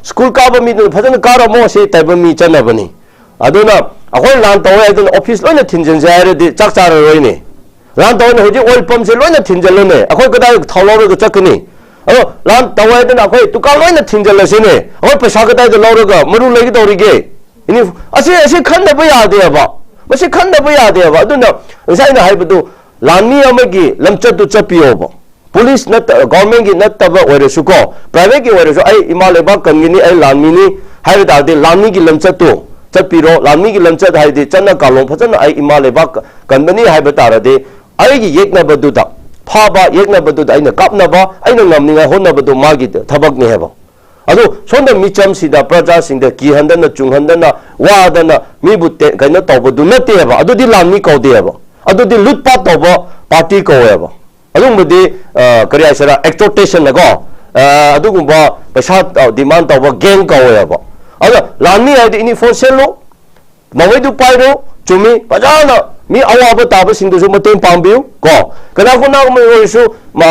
ꯁ꯭ꯀꯨꯜ ꯀꯥꯕ ꯃꯤꯗꯨꯅ ꯐꯖꯅ ꯀꯥꯔꯝꯃꯣ ꯁꯤ ꯇꯥꯏꯕ ꯃꯤ ꯆꯠꯅꯕꯅꯤ ꯑꯗꯨꯅ ꯑꯩꯈꯣꯏ ꯂꯥꯟ ꯇꯧꯋꯦ ꯍꯥꯏꯗꯅ ꯑꯣꯐꯤꯁ ꯂꯣꯏꯅ ꯊꯤꯟꯖꯤꯟꯁꯦ ꯍꯥꯏꯔꯗꯤ ꯆꯥꯛ ꯆꯥꯔꯔꯣꯏꯅꯦ ꯂꯥꯟ ꯇꯧꯋꯦꯅ ꯍꯧꯖꯤꯛ ꯑꯣꯏꯜ ꯄꯝꯁꯦ ꯂꯣꯏꯅ ꯊꯤꯟꯖꯜꯂꯨꯅꯦ ꯑꯩꯈꯣꯏ ꯀꯗꯥꯏ ꯊꯥꯎ ꯂꯧꯔꯒ ꯆꯠꯀꯅꯤ ꯑꯗꯣ ꯂꯥꯟ ꯇꯧꯋꯦ ꯍꯥꯏꯗꯅ ꯑꯩꯈꯣꯏ ꯗꯨꯀꯥꯟ ꯂꯣꯏꯅ ꯊꯤꯟꯖꯜꯂꯁꯤꯅꯦ ꯑꯩꯈꯣꯏ ꯄꯩꯁꯥ ꯀꯗꯥꯏꯗ ꯂꯧꯔꯒ ꯃꯔꯨ ꯂꯩꯒꯗꯧꯔꯤꯒꯦ ꯑꯁꯤ ꯈꯟꯗꯕ ꯌꯥꯗꯦꯕ ꯃꯁꯤ ꯈꯟꯗꯕ ꯌꯥꯗꯦꯕ ꯑꯗꯨꯅ ꯉꯁꯥꯏꯅ ꯍꯥꯏꯕꯗꯨ ꯂꯥꯟꯃꯤ ꯑꯃꯒꯤ ꯂꯝꯆꯠꯇꯨ ꯆꯠꯄꯤꯌꯣꯕ ꯄꯨꯂꯤꯁ ꯒꯚꯔꯟꯃꯦꯟꯠꯒꯤ ꯅꯠꯇꯕ ꯑꯣꯏꯔꯁꯨ ꯀꯣ ꯄ꯭ꯔꯥꯏꯚꯦꯠꯀꯤ ꯑꯣꯏꯔꯁꯨ ꯑꯩ ꯏꯃꯥ ꯂꯩꯕꯥꯛ ꯀꯟꯒꯅꯤ ꯑꯩ ꯂꯥꯟꯃꯤꯅꯤ ꯍꯥꯏꯕ ꯇꯥꯔꯗꯤ ꯂꯥꯟꯃꯤꯒꯤ ꯂꯝꯆꯠꯇꯨ ꯆꯠꯄꯤꯔꯣ ꯂꯥꯟꯃꯤꯒꯤ ꯂꯝꯆꯠ ꯍꯥꯏꯗꯤ ꯆꯠꯅ ꯀꯥꯡꯂꯣꯟ ꯐꯖꯅ ꯑꯩ ꯏꯃꯥ ꯂꯩꯕꯥꯛ ꯀꯟꯕꯅꯤ ꯍꯥꯏꯕ ꯇꯥꯔꯗꯤ ꯑꯩꯒꯤ ꯌꯦꯛꯅꯕꯗꯨꯗ ꯐꯥꯕ ꯌꯦꯛꯅꯕꯗꯨꯗ ꯑꯩꯅ ꯀꯥꯞꯅꯕ ꯑꯩꯅ ꯉꯝꯅꯤꯡꯉꯥꯏ ꯍꯣꯠꯅꯕꯗꯨ ꯃꯥꯒꯤ ꯊꯕꯛꯅꯤ ꯍꯥꯏꯕ ꯑꯗꯨ ꯁꯣꯝꯗ ꯃꯤꯆꯝꯁꯤꯗ ꯄ꯭ꯔꯖꯥꯁꯤꯡꯗ ꯀꯤꯍꯟꯗꯅ ꯆꯨꯡꯍꯟꯗꯅ ꯋꯥꯗꯅ ꯃꯤꯕꯨ ꯀꯩꯅꯣ ꯇꯧꯕꯗꯨ ꯅꯠꯇꯦꯕ ꯑꯗꯨꯗꯤ ꯂꯥꯟꯃꯤ ꯀꯧꯗꯦꯕ ꯑꯗꯨꯗꯤ ꯂꯨꯠꯄꯥꯠ ꯇꯧꯕ ꯄꯥꯔꯇꯤ ꯀꯧꯋꯦꯕ ꯑꯗꯨꯒꯨꯝꯕꯗꯤ ꯀꯔꯤ ꯍꯥꯏꯁꯤꯔꯥ ꯑꯦꯛꯁꯇꯣꯔꯇꯦꯁꯟꯅꯀꯣ ꯑꯗꯨꯒꯨꯝꯕ ꯄꯩꯁꯥ ꯗꯤꯃꯥꯟ ꯇꯧꯕ ꯒꯦꯡ ꯀꯧꯋꯦꯕ ꯑꯗꯣ ꯂꯥꯟꯃꯤ ꯍꯥꯏꯗꯤ ꯏꯅꯤꯐꯣꯔꯝ ꯁꯦꯠꯂꯨ ꯃꯉꯩꯗꯨ ꯄꯥꯏꯔꯣ ꯆꯨꯝꯃꯤ ꯐꯖꯅ ꯃꯤ ꯑꯋꯥꯕ ꯇꯥꯕꯁꯤꯡꯗꯨꯁꯨ ꯃꯇꯦꯡ ꯄꯥꯡꯕꯤꯌꯨ ꯀꯣ ꯀꯅꯥꯒꯨꯝꯕ ꯑꯣꯏꯔꯁꯨ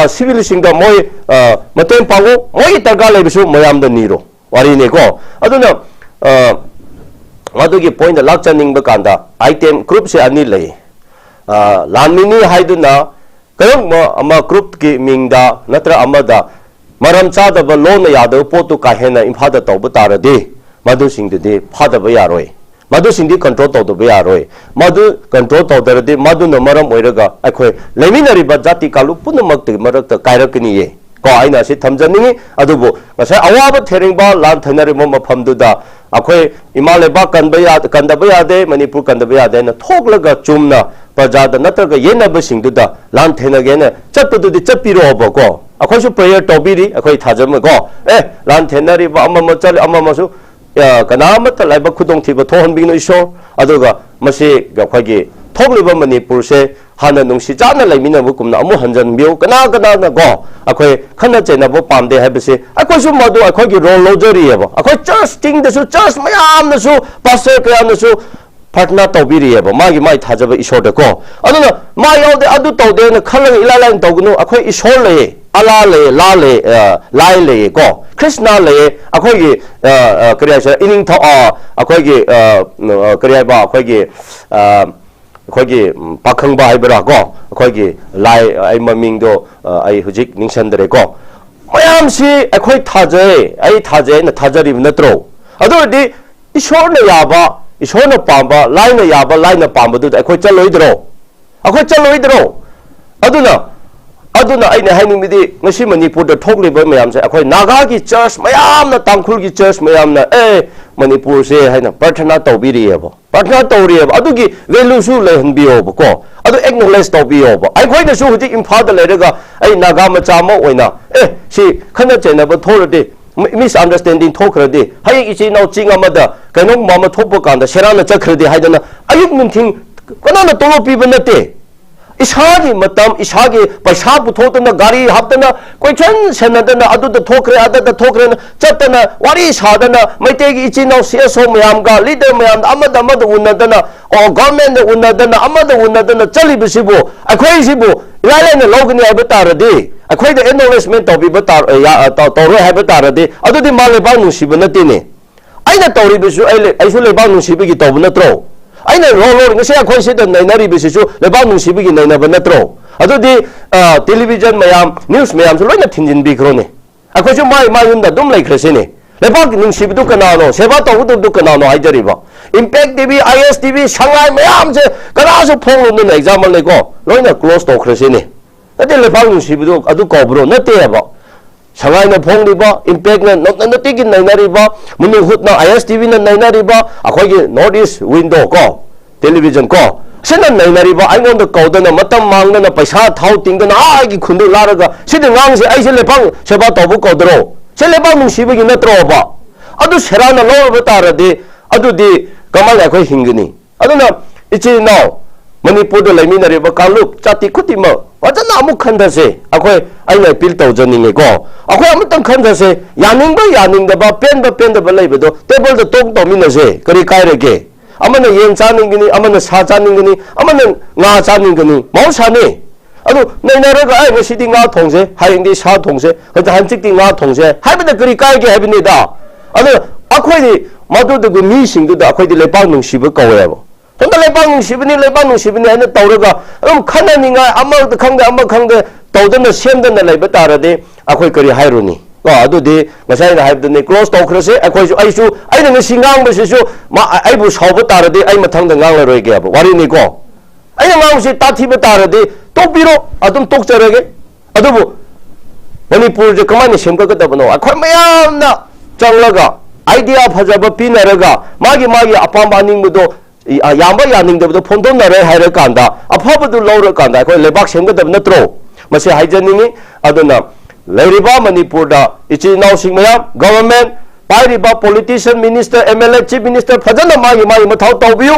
ꯁꯤꯚꯤꯜꯁꯤꯡꯗ ꯃꯣꯏ ꯃꯇꯦꯡ ꯄꯥꯡꯉꯨ ꯃꯣꯏꯒꯤ ꯗꯔꯀꯥꯔ ꯂꯩꯕꯁꯨ ꯃꯌꯥꯝꯗ ꯅꯤꯔꯣ ꯋꯥꯔꯤꯅꯤꯀꯣ ꯑꯗꯨꯅ ꯃꯗꯨꯒꯤ ꯄꯣꯏꯟꯗ ꯂꯥꯛꯆꯅꯤꯡꯕ ꯀꯥꯟꯗ ꯑꯥꯏꯇꯦꯝ ꯒ꯭ꯔꯨꯞꯁꯦ ꯑꯅꯤ ꯂꯩ ꯂꯥꯟꯃꯤꯅꯤ ꯍꯥꯏꯗꯨꯅ ꯀꯔꯝꯕ ꯑꯃ ꯒ꯭ꯔꯨꯞꯀꯤ ꯃꯤꯡꯗ ꯅꯠꯇ꯭ꯔ ꯑꯃꯗ ꯃꯔꯝ ꯆꯥꯗꯕ ꯂꯣꯟꯅ ꯌꯥꯗꯕ ꯄꯣꯠꯇꯨ ꯀꯥ ꯍꯦꯟꯅ ꯏꯝꯐꯥꯜꯗ ꯇꯧꯕ ꯇꯥꯔꯗꯤ ꯃꯗꯨꯁꯤꯡꯗꯨꯗꯤ ꯐꯥꯗꯕ ꯌꯥꯔꯣꯏ ꯃꯗꯨꯁꯤꯡꯗꯤ ꯀꯟꯇ꯭ꯔꯣꯜ ꯇꯧꯗꯕ ꯌꯥꯔꯣꯏ ꯃꯗꯨ ꯀꯟꯇ꯭ꯔꯣꯜ ꯇꯧꯗꯔꯗꯤ ꯃꯗꯨꯅ ꯃꯔꯝ ꯑꯣꯏꯔꯒ ꯑꯩꯈꯣꯏ ꯂꯩꯃꯤꯟꯅꯔꯤꯕ ꯖꯥꯇꯤ ꯀꯥꯡꯂꯨꯞ ꯄꯨꯝꯅꯃꯛꯇꯒꯤ ꯃꯔꯛꯇ ꯀꯥꯏꯔꯛꯀꯅꯤꯌꯦ ꯀꯣ ꯑꯩꯅ ꯑꯁꯤ ꯊꯝꯖꯅꯤꯡꯉꯤ ꯑꯗꯨꯕꯨ ꯉꯁꯥꯏ ꯑꯋꯥꯕ ꯊꯦꯡꯅꯤꯡꯕ ꯂꯥꯟ ꯊꯦꯡꯅꯔꯤꯕ ꯃꯐꯝꯗꯨꯗ ꯑꯩꯈꯣꯏ ꯏꯃꯥ ꯂꯩꯕꯥꯛ ꯀꯟꯗꯕ ꯌꯥꯗꯦ ꯃꯅꯤꯄꯨꯔ ꯀꯟꯗꯕ ꯌꯥꯗꯦ ꯍꯥꯏꯅ ꯊꯣꯛꯂꯒ ꯆꯨꯝꯅ ꯄ꯭ꯔꯖꯥꯗ ꯅꯠꯇ꯭ꯔꯒ ꯌꯦꯠꯅꯕꯁꯤꯡꯗꯨꯗ ꯂꯥꯟ ꯊꯦꯡꯅꯒꯦꯅ ꯆꯠꯄꯗꯨꯗꯤ ꯆꯠꯄꯤꯔꯣꯕꯀꯣ ꯑꯩꯈꯣꯏꯁꯨ ꯄ꯭ꯔꯦꯌꯔ ꯇꯧꯕꯤꯔꯤ ꯑꯩꯈꯣꯏ ꯊꯥꯖꯕꯀꯣ ꯂꯥꯟ ꯊꯦꯡꯅꯔꯤꯕ ꯑꯃꯁꯨ ꯀꯅꯥꯃꯠꯇ ꯂꯥꯏꯕꯛ ꯈꯨꯗꯣꯡꯊꯤꯕ ꯊꯣꯛꯍꯟꯕꯤꯒꯅꯨ ꯏꯁꯣꯔ ꯑꯗꯨꯒ ꯃꯁꯤ ꯑꯩꯈꯣꯏꯒꯤ ꯊꯣꯛꯂꯤꯕ ꯃꯅꯤꯄꯨꯔꯁꯦ ꯍꯥꯟꯅ ꯅꯨꯡꯁꯤ ꯆꯥꯟꯅ ꯂꯩꯃꯤꯟꯅꯕꯒꯨꯝꯅ ꯑꯃꯨꯛ ꯍꯟꯖꯟꯕꯤꯌꯨ ꯀꯅꯥꯅ ꯀꯣ ꯑꯩꯈꯣꯏ ꯈꯟꯅ ꯆꯩꯅꯕ ꯄꯥꯝꯗꯦ ꯍꯥꯏꯕꯁꯤ ꯑꯩꯈꯣꯏꯁꯨ ꯃꯗꯨ ꯑꯩꯈꯣꯏꯒꯤ ꯔꯣꯜ ꯂꯧꯖꯔꯤꯑꯕ ꯑꯩꯈꯣꯏ ꯆꯔꯆ ꯇꯤꯡꯗꯁꯨ ꯆꯔꯆ ꯃꯌꯥꯝꯅꯁꯨ ꯄꯥꯁꯇꯔ ꯀꯌꯥꯅꯁꯨ ꯄ꯭ꯔꯥꯊꯅꯥ ꯇꯧꯕꯤꯔꯤꯑꯕ ꯃꯥꯏ ꯊꯥꯖꯕ ꯏꯁꯣꯔꯗꯀꯣ ꯑꯗꯨꯅ ꯃꯥ ꯌꯥꯎꯗꯦ ꯑꯗꯨ ꯇꯧꯗꯦꯅ ꯈꯜꯂꯒ ꯏꯂꯥꯏ ꯂꯥꯏꯅ ꯇꯧꯒꯅꯨ ꯑꯩꯈꯣꯏ ꯏꯁꯣꯔ ꯂꯩꯌꯦ ꯑꯂꯥ ꯂꯩꯌꯦ ꯂꯥꯏ ꯂꯩꯌꯦ ꯀꯣ ꯈ꯭ꯔꯤꯁꯅ ꯂꯩꯌꯦ ꯑꯩꯈꯣꯏꯒꯤ ꯀꯔꯤ ꯍꯥꯏꯁꯤꯔ ꯏꯅꯤꯡꯊꯧ ꯑꯩꯈꯣꯏꯒꯤ ꯀꯔꯤ ꯍꯥꯏꯕ ꯑꯩꯈꯣꯏꯒꯤ ꯄꯥꯈꯪꯕ ꯍꯥꯏꯕ꯭ꯔꯥ ꯀꯣ ꯑꯩꯈꯣꯏꯒꯤ ꯂꯥꯏ ꯑꯩ ꯃꯃꯤꯡꯗꯣ ꯑꯩ ꯍꯧꯖꯤꯛ ꯅꯤꯡꯁꯤꯡꯗ꯭ꯔꯦꯀꯣ ꯃꯌꯥꯝꯁꯤ ꯑꯩꯈꯣꯏ ꯊꯥꯖꯩ ꯑꯩ ꯊꯥꯖꯩꯅ ꯊꯥꯖꯔꯤꯕ ꯅꯠꯇ꯭ꯔꯣ ꯑꯗꯨ ꯑꯣꯏꯔꯗꯤ ꯏꯁꯣꯔꯅ ꯌꯥꯕ ꯏꯁꯣꯔꯅ ꯄꯥꯝꯕ ꯂꯥꯏꯅ ꯌꯥꯕ ꯂꯥꯏꯅ ꯄꯥꯝꯕꯗꯨꯗ ꯑꯩꯈꯣꯏ ꯆꯠꯂꯣꯏꯗ꯭ꯔꯣ ꯑꯗꯨꯅ ꯑꯩꯅ ꯍꯥꯏꯅꯤꯡꯕꯗꯤ ꯉꯁꯤ ꯃꯅꯤꯄꯨꯔꯗ ꯊꯣꯛꯂꯤꯕ ꯃꯌꯥꯝꯁꯦ ꯑꯩꯈꯣꯏ ꯅꯥꯒꯥꯒꯤ ꯆꯔꯆ ꯃꯌꯥꯝꯅ ꯇꯥꯡꯈꯨꯜꯒꯤ ꯆꯔꯆ ꯃꯌꯥꯝꯅ ꯃꯅꯤꯄꯨꯔꯁꯦ ꯍꯥꯏꯅ ꯄ꯭ꯔꯥꯊꯅꯥ ꯇꯧꯕꯤꯔꯤꯑꯕ ꯄ꯭ꯔꯥꯊꯅꯥ ꯇꯧꯔꯤꯑꯕ ꯑꯗꯨꯒꯤ ꯚꯦꯂꯨꯁꯨ ꯂꯩꯍꯟꯕꯤꯌꯣꯕꯀꯣ ꯑꯗꯨ ꯑꯦꯛꯅꯣꯂꯦꯖ ꯇꯧꯕꯤꯌꯣꯕ ꯑꯩꯈꯣꯏꯅꯁꯨ ꯍꯧꯖꯤꯛ ꯏꯝꯐꯥꯜꯗ ꯂꯩꯔꯒ ꯑꯩ ꯅꯥꯒꯥ ꯃꯆꯥ ꯑꯃ ꯑꯣꯏꯅ ꯁꯤ ꯈꯟꯅ ꯆꯩꯅꯕ ꯊꯣꯛꯂꯗꯤ misunderstanding ꯊꯣꯛꯈ꯭ꯔꯗꯤ ꯍꯌꯦꯡ ꯏꯆꯤꯜ ꯏꯅꯥꯎ ꯆꯤꯡ ꯑꯃꯗ ꯀꯩꯅꯣꯝꯕ ꯑꯃ ꯊꯣꯛꯄ ꯀꯥꯟꯗ ꯁꯦꯔꯥꯟꯅ ꯆꯠꯈ꯭ꯔꯗꯤ ꯍꯥꯏꯗꯅ ꯑꯌꯨꯛ ꯅꯨꯡꯊꯤꯟ ꯀꯅꯥꯅ ꯇꯣꯂꯣꯞ ꯄꯤꯕ ꯅꯠꯇꯦ ꯏꯁꯥꯒꯤ ꯃꯇꯝ ꯏꯁꯥꯒꯤ ꯄꯩꯁꯥ ꯄꯨꯊꯣꯛꯇꯅ ꯒꯥꯔꯤ ꯍꯥꯞꯇꯅ ꯀꯣꯏꯆꯟ ꯁꯦꯟꯅꯗꯅ ꯑꯗꯨꯗ ꯊꯣꯛꯈ꯭ꯔꯦ ꯑꯗꯨꯗ ꯊꯣꯛꯈ꯭ꯔꯦꯅ ꯆꯠꯇꯅ ꯋꯥꯔꯤ ꯁꯥꯗꯅ ꯃꯩꯇꯩꯒꯤ ꯏꯆꯤꯜ ꯏꯅꯥꯎ CSO ꯃꯌꯥꯝꯒ ꯂꯤꯗꯔ ꯃꯌꯥꯝꯗ ꯑꯃꯗ उन्नदना और गवर्नमेंट उन्नदना उन्नदना चलिबसिबु अखोइसिबु इलाइ लाइना लौगनि हाइबा तारदि अखोइदा एनोलेजमेंट तौबिबा तौरो हाइबा तारदि अदुदि मा लेबां नुसिबा नतिने आइना तौरिबसु आइसु लेबां नुसिबिगि तौबा नत्रो आइना रोल ngasi अखोइसिदा नैनारिबसिसु लेबां नुसिबिगि नैनाबा नत्रो अदुदि टेलीविजन मयाम न्यूज मयाम सु लोइना थिंजिनबिग्रोने अखोइसु माइ युमदा दुम लैख्रसिने लेबां नुसिबिदु कनानो सेवा तौबदु कनानो हाइजरिबा impact TV IS TV Sangai मयाम से कनासु फोंगलुन एग्जाम्पल लेको लोइना क्लोज तौख्रसिने नते लेबां नुसिबिदु अदु कौब्रो नतेबा संगाई न फोंलिबा इम्पैक्ट न नतिगि नैनारिबा मुनि हुतना IS TV न नैनारिबा अखोइगे नॉर्थ ईस्ट विंडो को टेलीविजन को सिना नैनारिबा आइगोंद कौदना मतम मांगना पैसा थाउ तिंगना आगी खुंदु लारगा सिदि ngang से आइसे लेबां सेवा तौबु कौदरो से लेबां नुसिबिगि नत्रोबा अदु सेराना लोबा तारदि अदुदि कमाल अखोइ हिंगनी अदुना इचिल इनाउ मणिपुर लेमिनरिबा कालुप जाति खुतिमा वजना अमुक खंदसे अखोइ आइना अपील तौजनिंगेको अखोइ अमतंग खंदसे यानिंगबा पेनबा लेबदो टेबल द टॉक तौमिनसे करि कायरेगे अमना येन चानिंगनी अमना सा चानिंगनी अमना nga चानिंगनी मौसाने अदु नैनारगा आइ ngसिदि nga थोंसे हायिंदि सा थोंसे हज हानचिकति nga थोंसे हाइबदा करि कायगे हाइबनिदा अदु अखोइदि मदुदगु मीसिंगदुदा अखोइदि लेबां नुसिबा कौवेबो तंदा लेबां नुसिबनि हाइना तौरगा अदुम खननिंगा अमद खंगे तौदना सेमदना लेबा तारदे अखोइ करि हाइरुनी को अदुदि ngसाइना हाइबदनि क्लोज तौख्रसे अखोइसु आइसु आइना ngsi ngangbसिसु आइबु सावबा तारदे आइ मथंगदा nganglरोइगेबो वारिनिको आइना nganगसि ताथिबा तारदे तोपिरो अदुम तोकचरगे अदुबु मणिपुर जे कमानि सेमगदबनो अखोइ मयामना चंगलगा आइडिया फजब पीनरगा मागी अपाम अनिंगबदो यामबा यानिंगदबदो फोंदोनरे हाइरकांदा अफबदु लौरकांदा अखोइ लेबाक सेमगदब नत्रो मसे हाइजनिंगी अदुना लैरिबा मणिपुरदा इचिल इनाउ सिंग मयाम गवर्नमेंट पाइरिबा politician minister MLA chief minister फजना मागी मथाउ तौबियु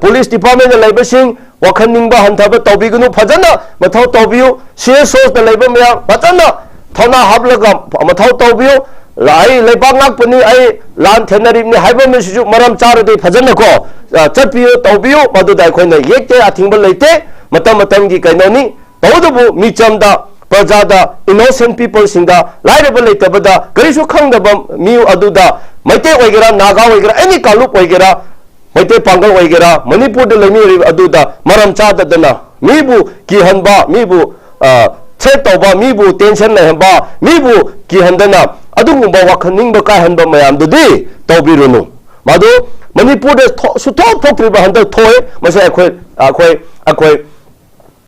पुलिस डिपार्टमेंट लेबसिंग वखनिंगबा हंथब तौबिगनु फजना मथाउ तौबियु CSO द लेबा मयाम फजना थौना हाबलगा मथाउ तौबियु लाई लेबांगपनि आई लान थेनरिबनि हाइबमसिसु मरम चारदे फजन को चपियो तौबियो मदुदा अखोइना येते अथिंग लेते मतमतमगी कैनोनी तौदबु मिचमदा प्रजादा इनोसेंट पीपल सिंदा लाइरब लेतबदा करिसु खंगदब मिउ अदुदा मैते ओइगेरा नागा ओइगेरा एनी कालुप ओइगेरा मैते पांगल ओइगेरा मणिपुर द लेमी अदुदा मरम चाददना मिबु किहनबा मिबु थ्रेट तौबा मिबु टेंशन लेहबा मिबु किहनदना अदुगुंबा वाखनिंबा काहनबा मयामदुदि तौबिरुनु मादु मणिपुर सुथोक थोक्रिबा हंद थोय मसे अखोय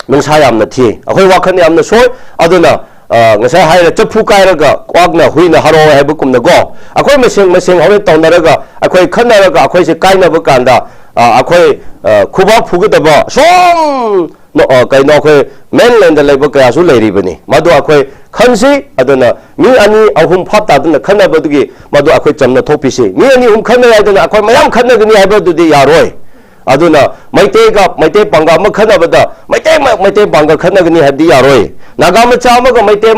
नंसा यामना थि अखोय वाखन यामना सोय अदुना ngasa haira chapu kairaga kwagna huina haro haibukumna go akhoi meseng hore taunaraga akhoi khanaraga akhoi se kaina ba kanda akhoi khuba phugudaba som कई मेनलैंड लेब कयासु लेरिबनी मदु अखोय खनसी अदना मी अनि अहुम फाप तादना खनबदुगी मदु अखोय चमना थोपिसी मी अनि हुम खन यादना अखोय मयाम खनगनी हाबदुदी यारोय अदुना मैते पंगा म खनबदा मैते पंगा खनगनी हाबदी यारोय नागा मचा मगा मैते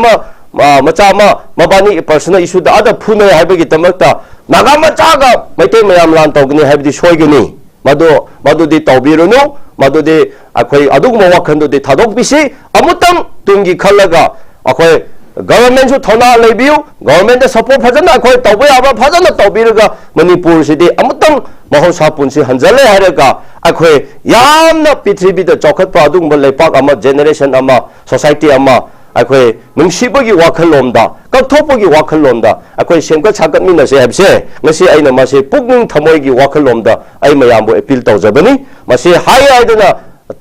मचा मबानी पर्सनल इशू दा अदा फुने हाबगी तमकता नागा मचागा मैते मयाम लान तौगनी हाबदी सोयगनी मदुदी तौबिरुनु मदुदी अखोय अदुगुम वाखंदुदी थादोकबिसी अमुतम तुंगी खलगा अखोय गवर्नमेंट सु थोना लेबियु गवर्नमेंट सपोर्ट फजन अखोय तौबे आबा फजन तौबिरगा मणिपुर सिदी अमुतम महौसा पुंसी हंजले हारगा अखोय यामना पृथ्वीदा चौखतपा अदुगुम लेपाक अमा जेनरेशन अमा सोसाइटी अमा अखोय नुंसिबगी वाखललोमदा कथोपगी वाखललोमदा अखोय सेमका साकतमिनसे हबसे ngasi aina mase pukning thamoigi wakhallomda ai mayambo appeal tawjabani mase hai aidana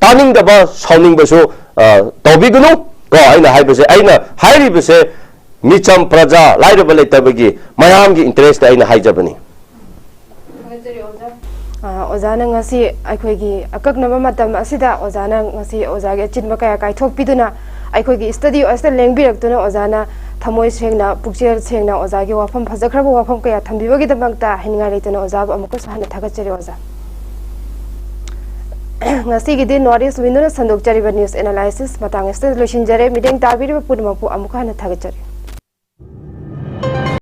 taning daba sounding basu tawbigunu ko aina haibase aina hairibase micham praja lairaba leitabagi mayamgi interest aina haijabani ओजाना ngasi अखोगी अककनबा मतम असिदा ओजाना ngasi ओजागे चिनबा कया काइथोकपिदुना अखोगी स्टडी अस्त लेंबिरक्तुना ओजाना थमोय सेंगना पुक्चेल सेंगना ओजागे वाफम फजखरबो वाफम कया थंबिबगी दमक्ता हिनगा लेतना ओजाब अमुको साना थागचरे ओजा ngasi gidi नॉर्थ ईस्ट विंडोना संदोक चरिबा न्यूज़ एनालिसिस मतांग स्टडी लोशिनजरे मिडेंग ताबिरिबा पुनमपु अमुको हाना थागचरे